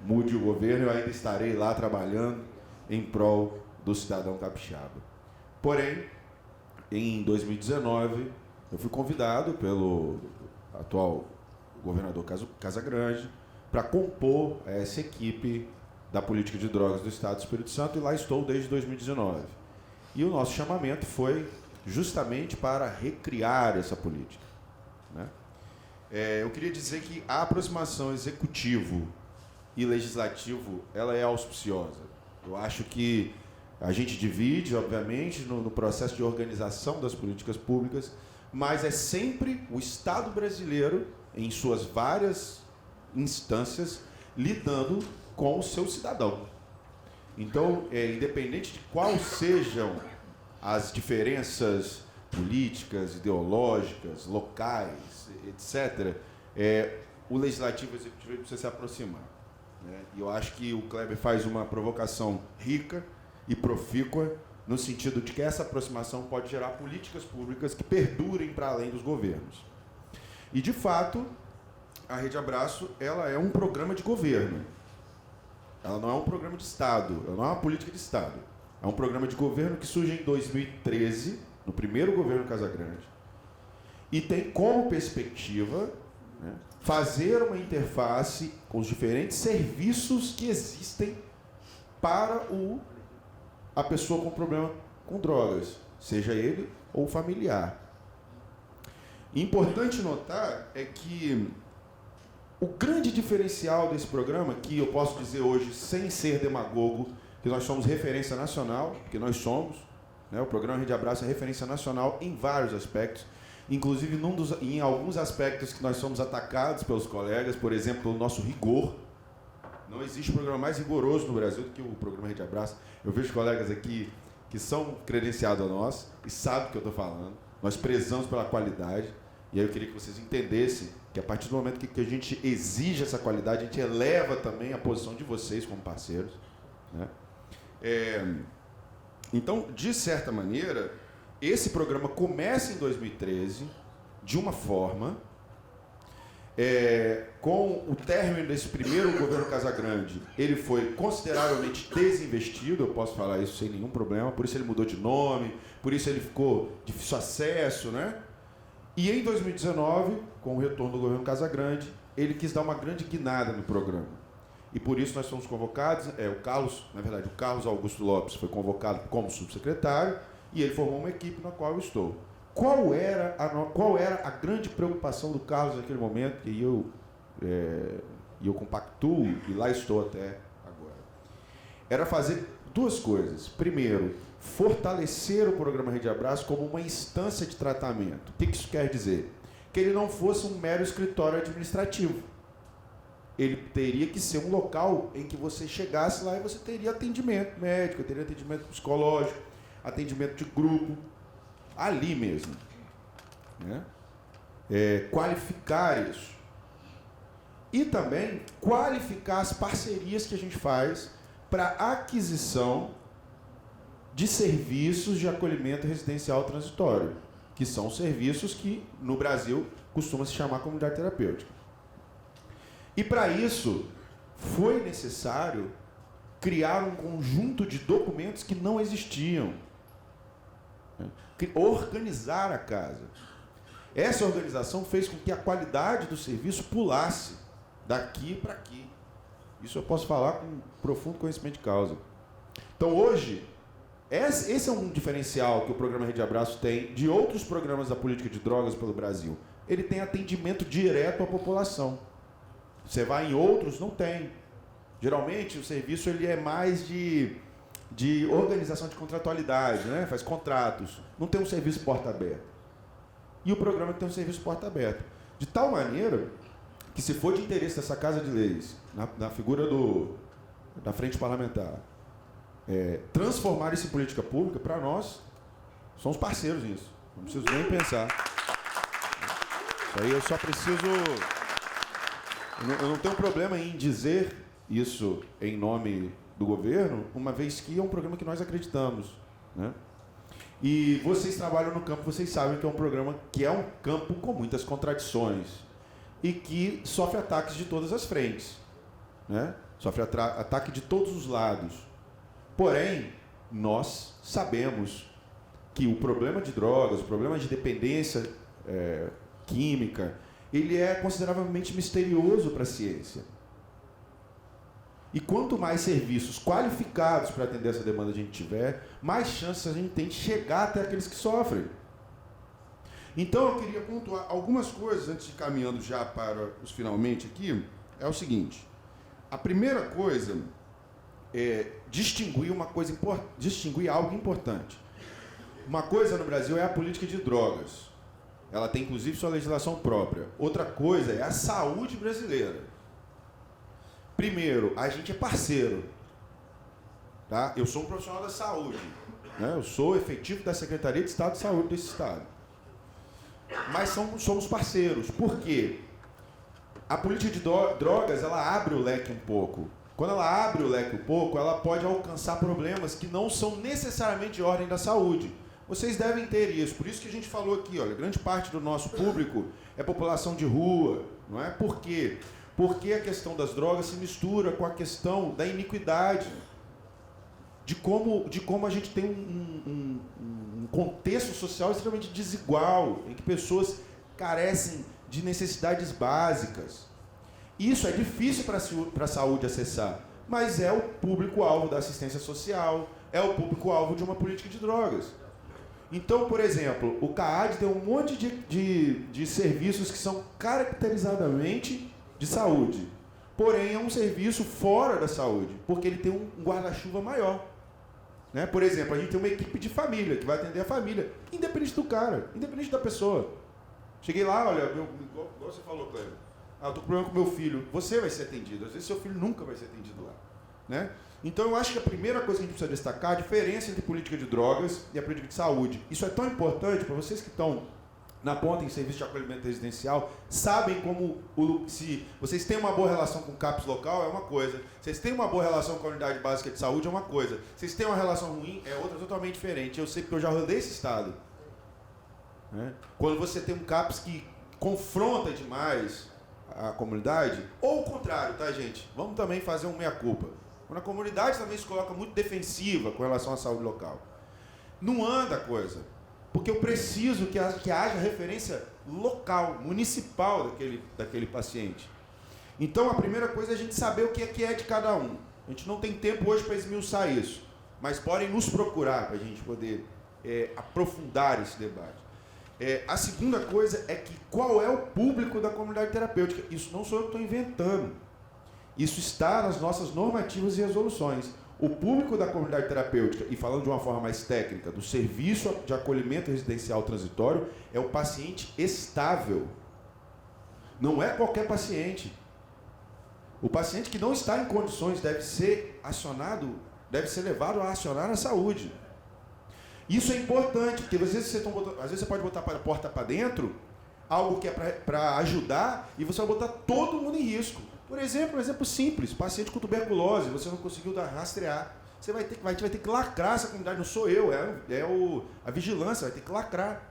mude o governo, eu ainda estarei lá trabalhando em prol do cidadão capixaba. Porém, em 2019, eu fui convidado pelo atual governador Casagrande para compor essa equipe da política de drogas do Estado do Espírito Santo, e lá estou desde 2019. E o nosso chamamento foi justamente para recriar essa política, né? Eu queria dizer que a aproximação executivo e legislativo, ela é auspiciosa. Eu acho que a gente divide, obviamente, no processo de organização das políticas públicas, mas é sempre o Estado brasileiro, em suas várias instâncias, lidando com o seu cidadão. Então, independente de quais sejam as diferenças políticas, ideológicas, locais, etc., o legislativo e o executivo precisa se aproximar. Né? E eu acho que o Kleber faz uma provocação rica e profícua, no sentido de que essa aproximação pode gerar políticas públicas que perdurem para além dos governos. E, de fato, a Rede Abraço ela é um programa de governo. Ela não é um programa de Estado, ela não é uma política de Estado. É um programa de governo que surge em 2013, no primeiro governo Casagrande, e tem como perspectiva, né, fazer uma interface com os diferentes serviços que existem para a pessoa com problema com drogas, seja ele ou familiar. Importante notar é que o grande diferencial desse programa, que eu posso dizer hoje, sem ser demagogo, que nós somos referência nacional, que nós somos, né, o programa Rede Abraço é referência nacional em vários aspectos, inclusive em alguns aspectos que nós somos atacados pelos colegas, por exemplo, o nosso rigor. Não existe programa mais rigoroso no Brasil do que o programa Rede Abraço. Eu vejo colegas aqui que são credenciados a nós e sabem do que eu estou falando. Nós prezamos pela qualidade. E aí eu queria que vocês entendessem que a partir do momento que a gente exige essa qualidade, a gente eleva também a posição de vocês como parceiros. Né? Então, de certa maneira, esse programa começa em 2013 de uma forma... com o término desse primeiro governo Casagrande, ele foi consideravelmente desinvestido, eu posso falar isso sem nenhum problema, por isso ele mudou de nome, por isso ele ficou difícil acesso, né? E em 2019, com o retorno do governo Casagrande, ele quis dar uma grande guinada no programa. E por isso nós fomos convocados, o Carlos Augusto Lopes foi convocado como subsecretário, e ele formou uma equipe na qual eu estou. Qual era a grande preocupação do Carlos naquele momento, que eu compactuo, e lá estou até agora? Era fazer duas coisas. Primeiro, fortalecer o programa Rede Abraço como uma instância de tratamento. O que isso quer dizer? Que ele não fosse um mero escritório administrativo. Ele teria que ser um local em que você chegasse lá e você teria atendimento médico, teria atendimento psicológico, atendimento de grupo, ali mesmo, né? Qualificar isso e também qualificar as parcerias que a gente faz para aquisição de serviços de acolhimento residencial transitório, que são serviços que no Brasil costuma se chamar comunidade terapêutica. E para isso foi necessário criar um conjunto de documentos que não existiam. Organizar a casa. Essa organização fez com que a qualidade do serviço pulasse daqui para aqui. Isso eu posso falar com profundo conhecimento de causa. Então hoje, esse é um diferencial que o programa Rede Abraço tem de outros programas da política de drogas pelo Brasil. Ele tem atendimento direto à população. Você vai em outros, não tem. Geralmente o serviço ele é mais de organização de contratualidade, né? Faz contratos, não tem um serviço porta aberta. E o programa tem um serviço porta aberta. De tal maneira que, se for de interesse dessa Casa de Leis, na figura da Frente Parlamentar, transformar isso em política pública, para nós, somos parceiros nisso. Não preciso nem pensar. Isso aí eu só preciso... Eu não tenho problema em dizer isso em nome do governo, uma vez que é um programa que nós acreditamos, né? E vocês trabalham no campo, vocês sabem que é um programa que é um campo com muitas contradições e que sofre ataques de todas as frentes, né? Sofre ataque de todos os lados. Porém, nós sabemos que o problema de drogas, o problema de dependência química, ele é consideravelmente misterioso para a ciência. E quanto mais serviços qualificados para atender essa demanda a gente tiver, mais chances a gente tem de chegar até aqueles que sofrem. Então eu queria pontuar algumas coisas antes de ir caminhando já para os finalmente aqui. É o seguinte: a primeira coisa é distinguir algo importante. Uma coisa no Brasil é a política de drogas. Ela tem, inclusive, sua legislação própria. Outra coisa é a saúde brasileira. Primeiro, a gente é parceiro. Tá? Eu sou um profissional da saúde. Né? Eu sou efetivo da Secretaria de Estado de Saúde desse estado. Mas somos parceiros. Por quê? A política de drogas, ela abre o leque um pouco. Quando ela abre o leque um pouco, ela pode alcançar problemas que não são necessariamente de ordem da saúde. Vocês devem ter isso. Por isso que a gente falou aqui, olha, grande parte do nosso público é população de rua. Não é? Por quê? Porque a questão das drogas se mistura com a questão da iniquidade. De como a gente tem um contexto social extremamente desigual, em que pessoas carecem de necessidades básicas. Isso é difícil para a saúde acessar, mas é o público-alvo da assistência social, é o público-alvo de uma política de drogas. Então, por exemplo, o CAAD tem um monte de serviços que são caracterizadamente de saúde, porém é um serviço fora da saúde, porque ele tem um guarda-chuva maior. Né? Por exemplo, a gente tem uma equipe de família, que vai atender a família, independente do cara, independente da pessoa. Cheguei lá, olha, igual você falou, Cleber, eu estou com problema com meu filho, você vai ser atendido, às vezes seu filho nunca vai ser atendido lá. Né? Então eu acho que a primeira coisa que a gente precisa destacar é a diferença entre política de drogas e a política de saúde. Isso é tão importante para vocês que estão na ponta em serviço de acolhimento residencial, sabem como, se vocês têm uma boa relação com o CAPS local, é uma coisa. Vocês têm uma boa relação com a unidade básica de saúde, é uma coisa. Vocês têm uma relação ruim, é outra totalmente diferente. Eu sei porque eu já rodei esse estado. Né? Quando você tem um CAPS que confronta demais a comunidade, ou o contrário, tá, gente? Vamos também fazer um meia-culpa. Quando a comunidade também se coloca muito defensiva com relação à saúde local. Não anda a coisa. Porque eu preciso que haja referência local, municipal daquele paciente. Então, a primeira coisa é a gente saber o que é de cada um. A gente não tem tempo hoje para esmiuçar isso, mas podem nos procurar para a gente poder aprofundar esse debate. A segunda coisa é que qual é o público da comunidade terapêutica? Isso não sou eu que estou inventando. Isso está nas nossas normativas e resoluções. O público da comunidade terapêutica, e falando de uma forma mais técnica, do serviço de acolhimento residencial transitório, é o paciente estável. Não é qualquer paciente. O paciente que não está em condições deve ser acionado, deve ser levado a acionar a saúde. Isso é importante, porque às vezes você pode botar a porta para dentro, algo que é para ajudar, e você vai botar todo mundo em risco. Por exemplo, um exemplo simples, paciente com tuberculose, você não conseguiu rastrear. Você vai ter que lacrar essa comunidade, não sou eu, a vigilância, vai ter que lacrar.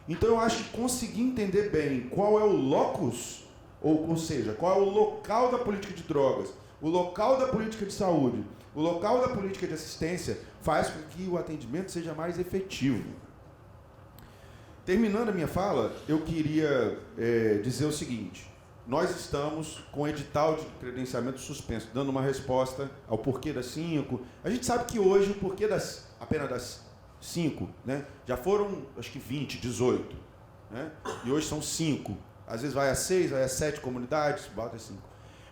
Então eu acho que conseguir entender bem qual é o locus, ou seja, qual é o local da política de drogas, o local da política de saúde, o local da política de assistência, faz com que o atendimento seja mais efetivo. Terminando a minha fala, eu queria dizer o seguinte. Nós estamos com o edital de credenciamento suspenso, dando uma resposta ao porquê das 5. A gente sabe que hoje o porquê apenas das 5, né? Já foram, acho que 20, 18. Né? E hoje são 5. Às vezes vai a 6, vai a 7 comunidades, bota a 5.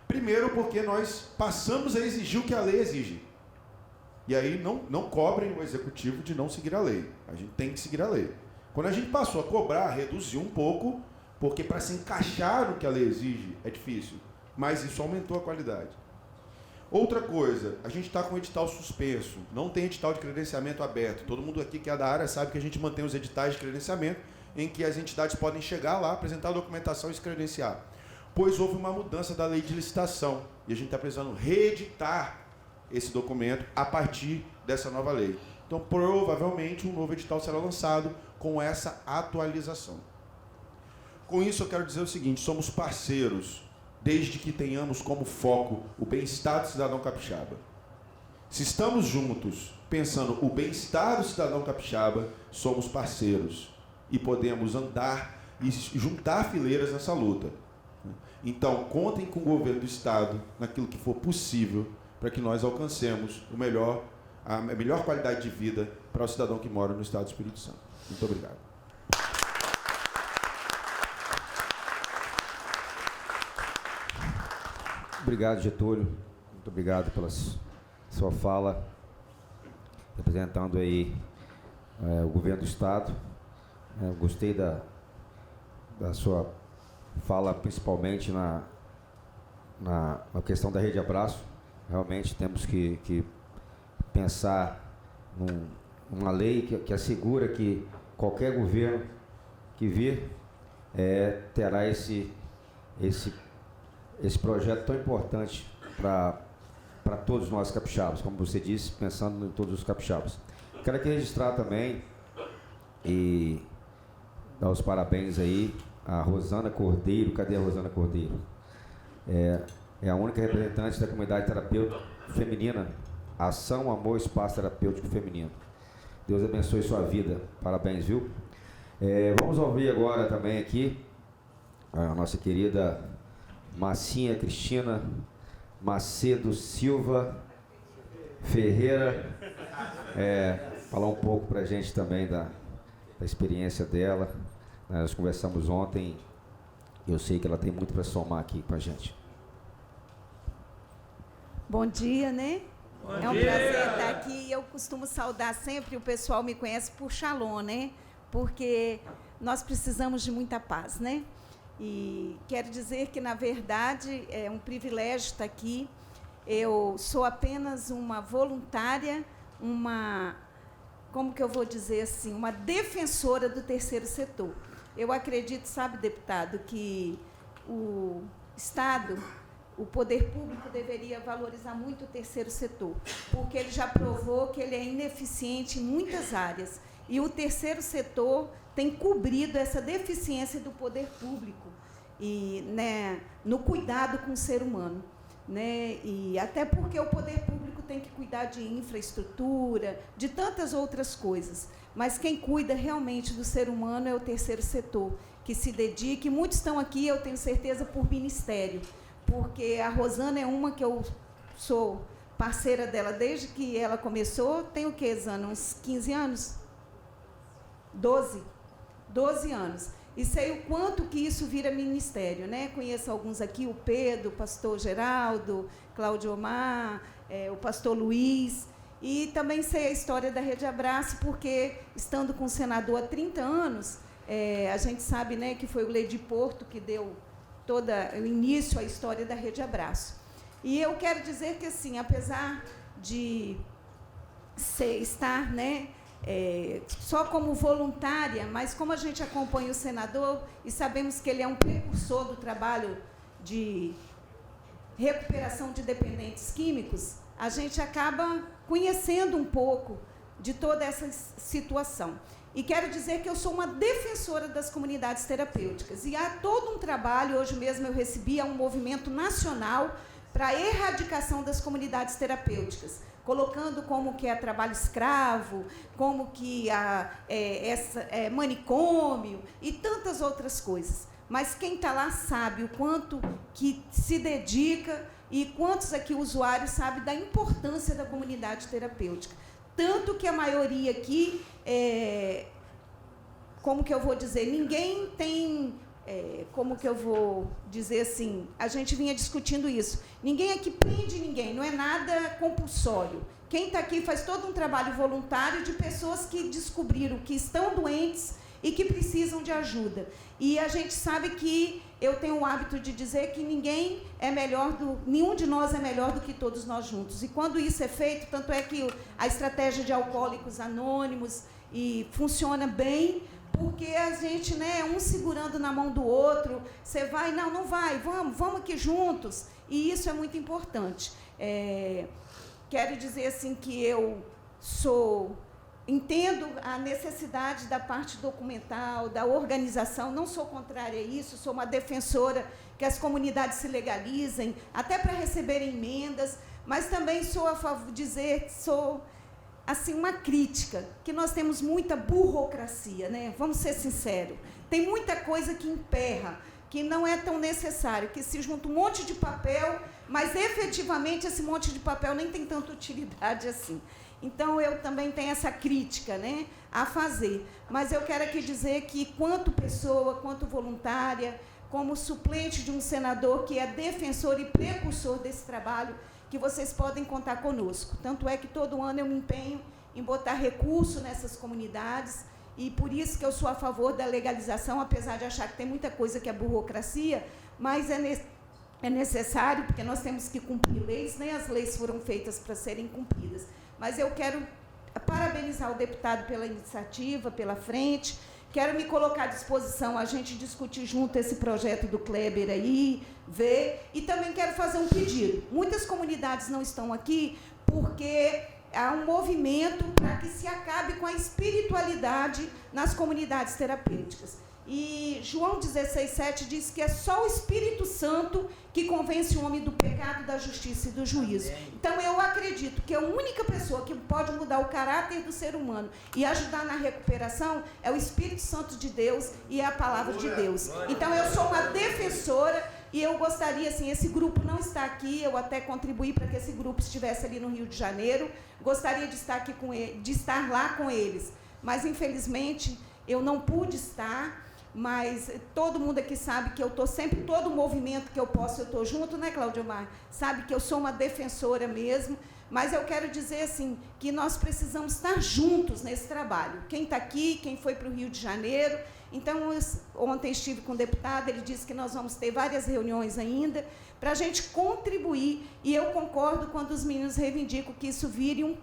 Primeiro porque nós passamos a exigir o que a lei exige. E aí não cobrem o executivo de não seguir a lei. A gente tem que seguir a lei. Quando a gente passou a cobrar, reduziu um pouco, porque para se encaixar no que a lei exige é difícil, mas isso aumentou a qualidade. Outra coisa, a gente está com o edital suspenso, não tem edital de credenciamento aberto. Todo mundo aqui que é da área sabe que a gente mantém os editais de credenciamento, em que as entidades podem chegar lá, apresentar a documentação e se credenciar. Pois houve uma mudança da lei de licitação, e a gente está precisando reeditar esse documento a partir dessa nova lei. Então, provavelmente, um novo edital será lançado com essa atualização. Com isso, eu quero dizer o seguinte, somos parceiros, desde que tenhamos como foco o bem-estar do cidadão capixaba. Se estamos juntos, pensando o bem-estar do cidadão capixaba, somos parceiros e podemos andar e juntar fileiras nessa luta. Então, contem com o governo do Estado naquilo que for possível para que nós alcancemos a melhor qualidade de vida para o cidadão que mora no Estado do Espírito Santo. Muito obrigado. Obrigado, Getúlio. Muito obrigado pela sua fala, representando aí o governo do Estado. Gostei da sua fala, principalmente na questão da Rede Abraço. Realmente temos que pensar numa lei que assegura que qualquer governo que vir terá esse projeto tão importante para todos nós capixabas, como você disse, pensando em todos os capixabas. Quero aqui registrar também e dar os parabéns aí a Rosana Cordeiro. Cadê a Rosana Cordeiro? É a única representante da comunidade terapêutica feminina, Ação, Amor, Espaço Terapêutico Feminino. Deus abençoe sua vida. Parabéns, viu? Vamos ouvir agora também aqui a nossa querida Massinha Cristina Macedo Silva Ferreira, falar um pouco para a gente também da experiência dela. Nós conversamos ontem e eu sei que ela tem muito para somar aqui com a gente. Bom dia, né? Bom é um dia. prazer estar aqui. Eu costumo saudar sempre, o pessoal me conhece por Shalom, né? Porque nós precisamos de muita paz, né? E quero dizer que, na verdade, é um privilégio estar aqui. Eu sou apenas uma voluntária, como que eu vou dizer assim, uma defensora do terceiro setor. Eu acredito, sabe, deputado, que o Estado, o poder público deveria valorizar muito o terceiro setor, porque ele já provou que ele é ineficiente em muitas áreas. E o terceiro setor tem cobrido essa deficiência do poder público e, né, no cuidado com o ser humano. Né? E até porque o poder público tem que cuidar de infraestrutura, de tantas outras coisas. Mas quem cuida realmente do ser humano é o terceiro setor, que se dedica, e muitos estão aqui, eu tenho certeza, por ministério, porque a Rosana é uma que eu sou parceira dela desde que ela começou. Tem o quê, Zana? Uns 15 anos? 12 anos. E sei o quanto que isso vira ministério, né? Conheço alguns aqui, o Pedro, o pastor Geraldo, Cláudio Omar, o pastor Luiz. E também sei a história da Rede Abraço, porque, estando com o senador há 30 anos, a gente sabe, né, que foi o Ledi Porto que deu todo o início à história da Rede Abraço. E eu quero dizer que, assim, apesar de estar, né, só como voluntária, mas como a gente acompanha o senador e sabemos que ele é um precursor do trabalho de recuperação de dependentes químicos, a gente acaba conhecendo um pouco de toda essa situação. E quero dizer que eu sou uma defensora das comunidades terapêuticas. E há todo um trabalho, hoje mesmo eu recebi um movimento nacional para a erradicação das comunidades terapêuticas, colocando como que é trabalho escravo, como que manicômio e tantas outras coisas. Mas quem está lá sabe o quanto que se dedica e quantos aqui usuários sabem da importância da comunidade terapêutica. Tanto que a maioria aqui, como que eu vou dizer, ninguém tem, como que eu vou dizer assim, a gente vinha discutindo isso, ninguém aqui prende ninguém, não é nada compulsório. Quem está aqui faz todo um trabalho voluntário de pessoas que descobriram que estão doentes e que precisam de ajuda. E a gente sabe que eu tenho o hábito de dizer que nenhum de nós é melhor do que todos nós juntos. E quando isso é feito, tanto é que a estratégia de Alcoólicos Anônimos funciona bem, porque a gente, né, um segurando na mão do outro, você vai, não vai, vamos aqui juntos. E isso é muito importante. Quero dizer assim que eu entendo a necessidade da parte documental, da organização, não sou contrária a isso, sou uma defensora que as comunidades se legalizem, até para receberem emendas, mas também sou a favor de sou assim, uma crítica, que nós temos muita burocracia, né? Vamos ser sinceros, tem muita coisa que emperra, que não é tão necessário, que se junta um monte de papel, mas efetivamente esse monte de papel nem tem tanta utilidade assim. Então, eu também tenho essa crítica, né, a fazer. Mas eu quero aqui dizer que, quanto pessoa, quanto voluntária, como suplente de um senador que é defensor e precursor desse trabalho, que vocês podem contar conosco. Tanto é que todo ano eu me empenho em botar recurso nessas comunidades e por isso que eu sou a favor da legalização, apesar de achar que tem muita coisa que é burocracia, mas é necessário, porque nós temos que cumprir leis, né? As leis foram feitas para serem cumpridas. Mas eu quero parabenizar o deputado pela iniciativa, pela frente, quero me colocar à disposição, a gente discutir junto esse projeto do Kleber aí, ver, e também quero fazer um pedido. Muitas comunidades não estão aqui porque há um movimento para que se acabe com a espiritualidade nas comunidades terapêuticas. E João 16,7 diz que é só o Espírito Santo que convence o homem do pecado, da justiça e do juízo. Então, eu acredito que a única pessoa que pode mudar o caráter do ser humano e ajudar na recuperação é o Espírito Santo de Deus e é a palavra de Deus. Então, eu sou uma defensora e eu gostaria, assim, esse grupo não está aqui, eu até contribuí para que esse grupo estivesse ali no Rio de Janeiro, gostaria de estar aqui com ele, de estar lá com eles, mas, infelizmente, eu não pude estar. Mas todo mundo aqui sabe que eu estou sempre, todo movimento que eu posso, eu estou junto, né, Cláudia Mar? Sabe que eu sou uma defensora mesmo, mas eu quero dizer, assim, que nós precisamos estar juntos nesse trabalho. Quem está aqui, quem foi para o Rio de Janeiro. Então, ontem estive com o deputado, ele disse que nós vamos ter várias reuniões ainda, para a gente contribuir, e eu concordo quando os meninos reivindicam que isso vire um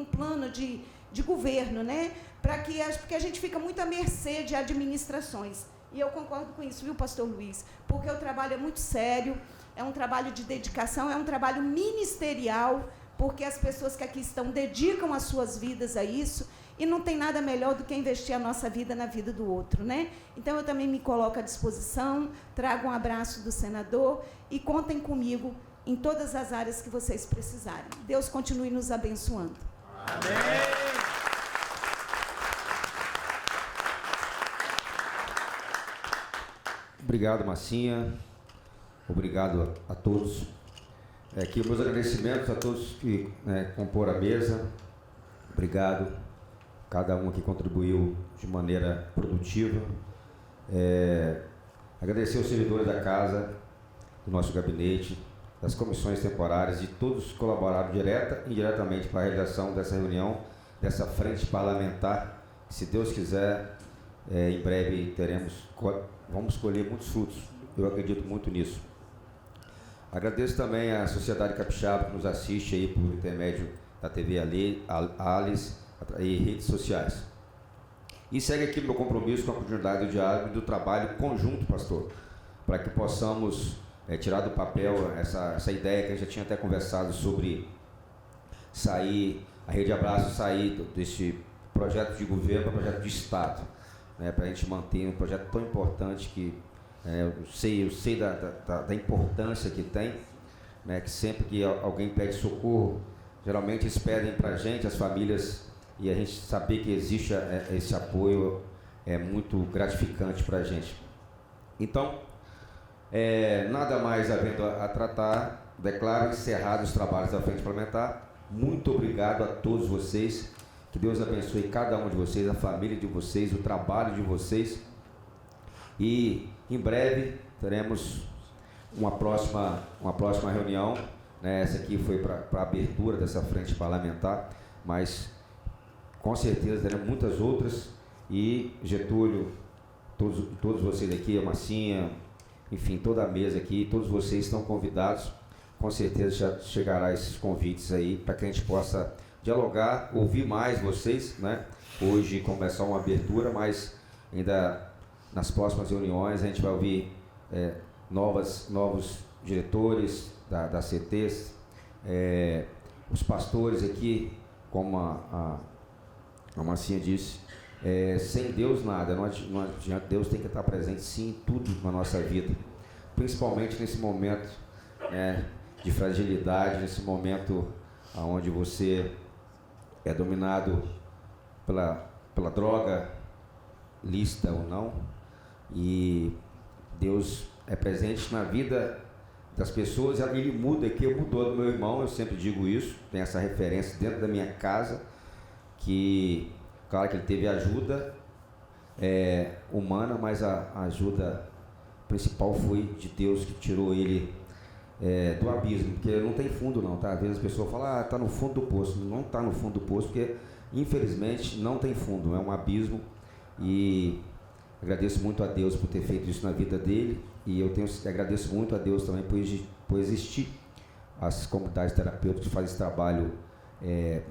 plano de governo, né? Porque a gente fica muito à mercê de administrações. E eu concordo com isso, viu, pastor Luiz? Porque o trabalho é muito sério, é um trabalho de dedicação, é um trabalho ministerial, porque as pessoas que aqui estão dedicam as suas vidas a isso, e não tem nada melhor do que investir a nossa vida na vida do outro, né? Então, eu também me coloco à disposição, trago um abraço do senador e contem comigo em todas as áreas que vocês precisarem. Deus continue nos abençoando. Amém! Obrigado, Massinha. Obrigado a todos. Aqui meus agradecimentos a todos que compor a mesa. Obrigado. Cada um que contribuiu de maneira produtiva. Agradecer aos servidores da casa, do nosso gabinete, das comissões temporárias, de todos que colaboraram direta e indiretamente para a realização dessa reunião, dessa frente parlamentar. Se Deus quiser, em breve vamos colher muitos frutos. Eu acredito muito nisso. Agradeço também à sociedade capixaba que nos assiste aí por intermédio da TV Alice e redes sociais. E segue aqui meu compromisso com a continuidade do diálogo e do trabalho conjunto, pastor, para que possamos tirar do papel essa ideia que a gente já tinha até conversado sobre a Rede Abraço sair desse projeto de governo para projeto de Estado, né, para a gente manter um projeto tão importante que eu sei da importância que tem, né, que sempre que alguém pede socorro, geralmente eles pedem para a gente, as famílias, e a gente saber que existe esse apoio é muito gratificante para a gente. Então, nada mais havendo a tratar, declaro encerrados os trabalhos da Frente Parlamentar. Muito obrigado a todos vocês, que Deus abençoe cada um de vocês, a família de vocês, o trabalho de vocês, e em breve teremos uma próxima reunião, né? Essa aqui foi para a abertura dessa frente parlamentar, mas com certeza teremos muitas outras, e Getúlio, todos vocês aqui, a Massinha, enfim, toda a mesa aqui, todos vocês estão convidados, com certeza já chegará esses convites aí, para que a gente possa dialogar, ouvir mais vocês, né? Hoje começar uma abertura, mas ainda nas próximas reuniões a gente vai ouvir novos diretores da CTs, os pastores aqui, como a Massinha disse, sem Deus nada, não adianta, Deus tem que estar presente sim em tudo na nossa vida, principalmente nesse momento de fragilidade, nesse momento onde você é dominado pela droga, lícita ou não, e Deus é presente na vida das pessoas, ele muda aqui, mudou do meu irmão, eu sempre digo isso, tem essa referência dentro da minha casa, que, claro que ele teve ajuda humana, mas a ajuda principal foi de Deus, que tirou ele do abismo, porque não tem fundo não, tá? Às vezes a pessoa fala, está no fundo do poço. Não está no fundo do poço, porque infelizmente não tem fundo, é um abismo. E agradeço muito a Deus por ter feito isso na vida dele, e agradeço muito a Deus também por existir as comunidades terapêuticas que fazem esse trabalho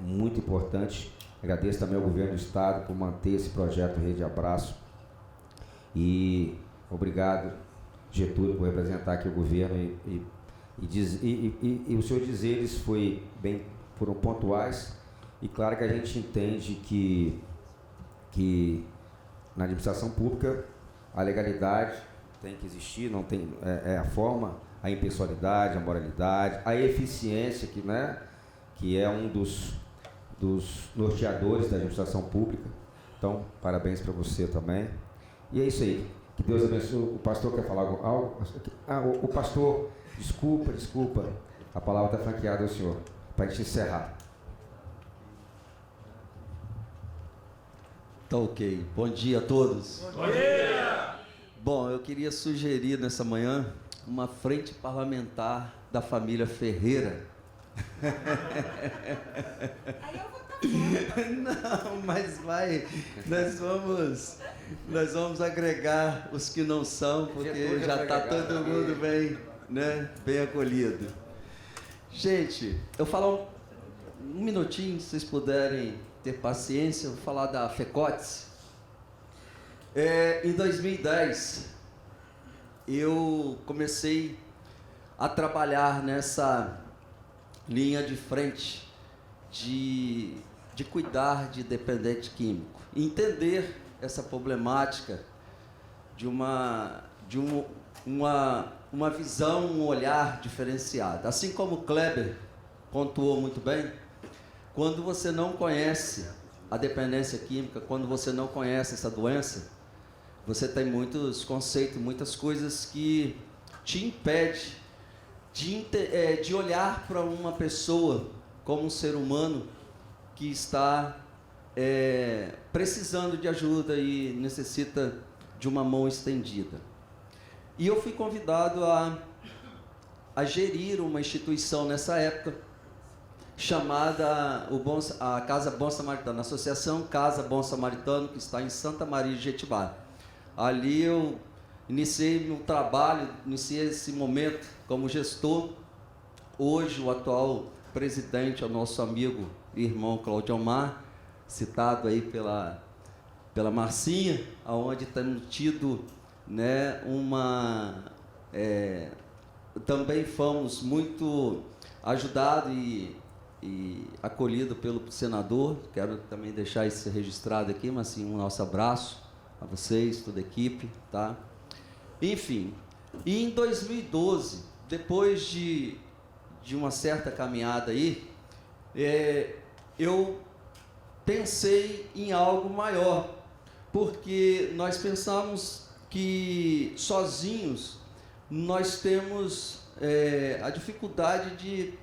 muito importante. Agradeço também ao governo do estado por manter esse projeto Rede Abraço, e obrigado, Getúlio, por representar aqui o governo, e os seus dizeres foram pontuais, e claro que a gente entende que na administração pública a legalidade tem que existir, não tem, a forma, a impessoalidade, a moralidade, a eficiência, que é um dos norteadores da administração pública. Então, parabéns para você também. E é isso aí. Que Deus abençoe. O pastor quer falar algo? O pastor, desculpa. A palavra está franqueada ao senhor, para a gente encerrar. Tá ok. Bom dia a todos. Bom dia! Bom, eu queria sugerir nessa manhã uma frente parlamentar da família Ferreira. Aí eu vou estar Não, mas nós vamos agregar os que não são, porque já está todo mundo bem acolhido. Gente, eu falo um minutinho, se vocês puderem ter paciência, eu vou falar da FECOTS. Em 2010, eu comecei a trabalhar nessa linha de frente de cuidar de dependente químico, entender essa problemática de uma visão, um olhar diferenciado. Assim como o Kleber pontuou muito bem, quando você não conhece a dependência química, quando você não conhece essa doença, você tem muitos conceitos, muitas coisas que te impedem de olhar para uma pessoa como um ser humano que está precisando de ajuda e necessita de uma mão estendida. E eu fui convidado a gerir uma instituição nessa época, chamada a Casa Bom Samaritano, a Associação Casa Bom Samaritano, que está em Santa Maria de Jetibá. Ali eu iniciei meu trabalho, iniciei esse momento como gestor. Hoje o atual presidente é o nosso amigo e irmão Cláudio Omar, citado aí pela Marcinha, onde temos tido também fomos muito ajudados e acolhido pelo senador. Quero também deixar isso registrado aqui, mas sim, um nosso abraço a vocês, toda a equipe, tá? Enfim, e em 2012, depois de uma certa caminhada aí, eu pensei em algo maior, porque nós pensamos que sozinhos nós temos a dificuldade de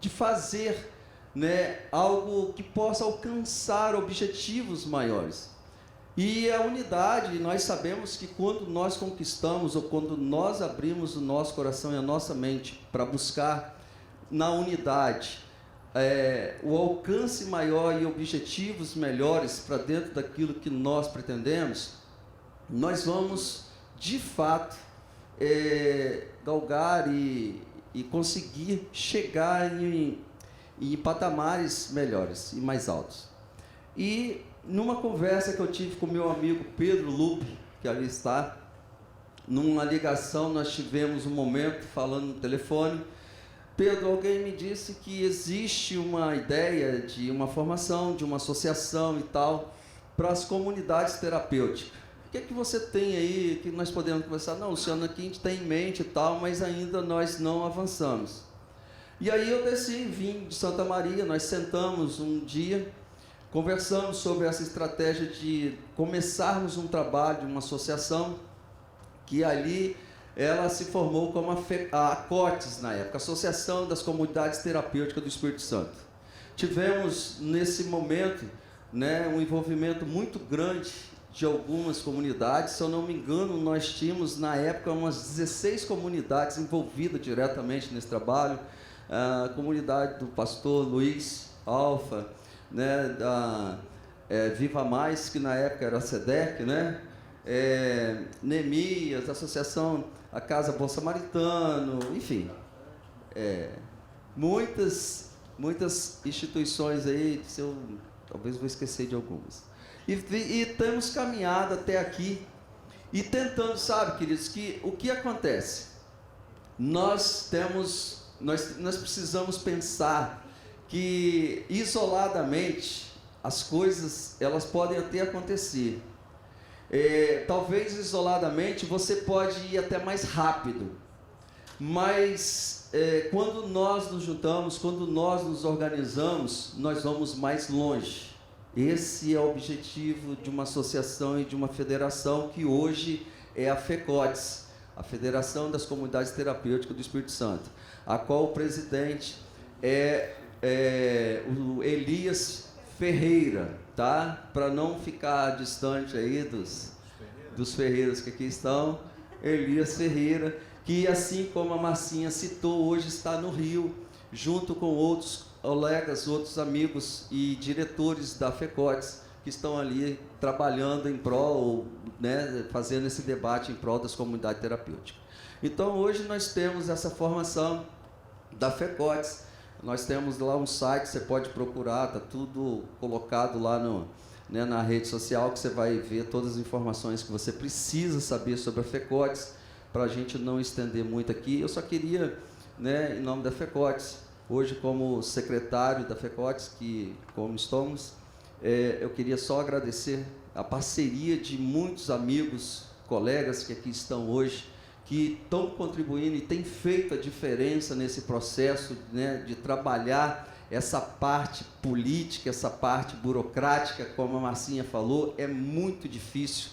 fazer algo que possa alcançar objetivos maiores. E a unidade, nós sabemos que quando nós conquistamos ou quando nós abrimos o nosso coração e a nossa mente para buscar na unidade o alcance maior e objetivos melhores para dentro daquilo que nós pretendemos, nós vamos, de fato, galgar e conseguir chegar em patamares melhores e mais altos. E numa conversa que eu tive com meu amigo Pedro Lupe, que ali está, numa ligação, nós tivemos um momento falando no telefone. Pedro, alguém me disse que existe uma ideia de uma formação, de uma associação e tal, para as comunidades terapêuticas. O que é que você tem aí que nós podemos conversar? Não, Luciano, aqui a gente tem em mente e tal, mas ainda nós não avançamos. E aí eu desci, vim de Santa Maria, nós sentamos um dia, conversamos sobre essa estratégia de começarmos um trabalho, uma associação, que ali ela se formou como a ACOTES na época, Associação das Comunidades Terapêuticas do Espírito Santo. Tivemos nesse momento um envolvimento muito grande de algumas comunidades. Se eu não me engano, nós tínhamos, na época, umas 16 comunidades envolvidas diretamente nesse trabalho. A comunidade do pastor Luiz Alfa, né, da Viva Mais, que na época era a SEDEC, né? Neemias, a Associação A Casa Bom Samaritano, enfim, muitas instituições aí, talvez vou esquecer de algumas. E temos caminhado até aqui e tentando, sabe, queridos, que o que acontece? Nós precisamos pensar que isoladamente as coisas elas podem até acontecer. Talvez isoladamente você pode ir até mais rápido, mas quando nós nos juntamos, quando nós nos organizamos, nós vamos mais longe. Esse é o objetivo de uma associação e de uma federação que hoje é a FECOTES, a Federação das Comunidades Terapêuticas do Espírito Santo, a qual o presidente é o Elias Ferreira, tá? Para não ficar distante aí dos Ferreiras que aqui estão, Elias Ferreira, que assim como a Marcinha citou, hoje está no Rio, junto com outros colegas, outros amigos e diretores da FECOTES, que estão ali trabalhando em prol, né, fazendo esse debate em prol das comunidades terapêuticas. Então, hoje nós temos essa formação da FECOTES. Nós temos lá um site, você pode procurar, está tudo colocado lá na rede social, que você vai ver todas as informações que você precisa saber sobre a FECOTES, para a gente não estender muito aqui. Eu só queria, né, em nome da FECOTES, hoje como secretário da FECOTES, que como estamos, eu queria só agradecer a parceria de muitos amigos, colegas que aqui estão hoje, que estão contribuindo e têm feito a diferença nesse processo, né, de trabalhar essa parte política, essa parte burocrática, como a Marcinha falou, é muito difícil.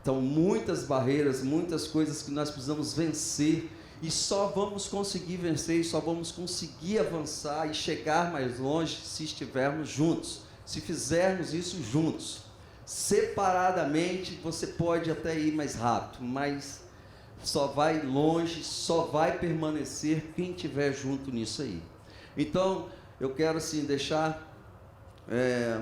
Então, muitas barreiras, muitas coisas que nós precisamos vencer, e só vamos conseguir vencer, e só vamos conseguir avançar e chegar mais longe se estivermos juntos, se fizermos isso juntos. Separadamente, você pode até ir mais rápido, mas só vai longe, só vai permanecer quem estiver junto nisso aí. Então, eu quero assim deixar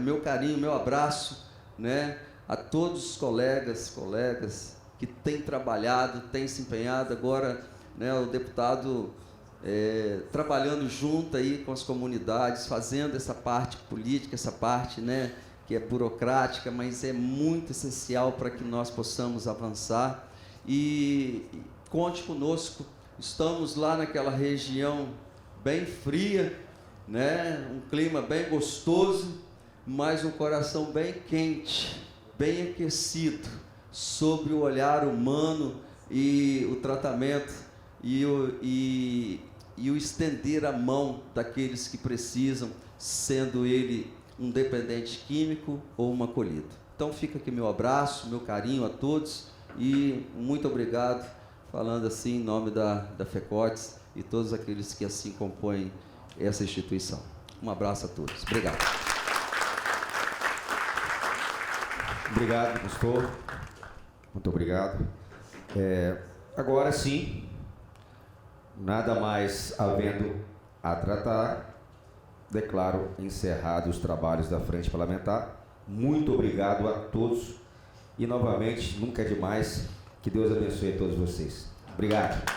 meu carinho, meu abraço, né, a todos os colegas que têm trabalhado, têm se empenhado. Agora, né, o deputado trabalhando junto aí com as comunidades, fazendo essa parte política, essa parte, né, que é burocrática, mas é muito essencial para que nós possamos avançar. E conte conosco, estamos lá naquela região bem fria, né? Um clima bem gostoso, mas um coração bem quente, bem aquecido, sobre o olhar humano e o tratamento e o estender a mão daqueles que precisam, sendo ele um dependente químico ou um acolhido. Então fica aqui meu abraço, meu carinho a todos. E muito obrigado, falando assim em nome da FECOTES e todos aqueles que assim compõem essa instituição. Um abraço a todos. Obrigado. Obrigado, pastor. Muito obrigado. Agora sim, nada mais havendo a tratar, declaro encerrados os trabalhos da Frente Parlamentar. Muito obrigado a todos. E, novamente, nunca é demais. Que Deus abençoe a todos vocês. Obrigado.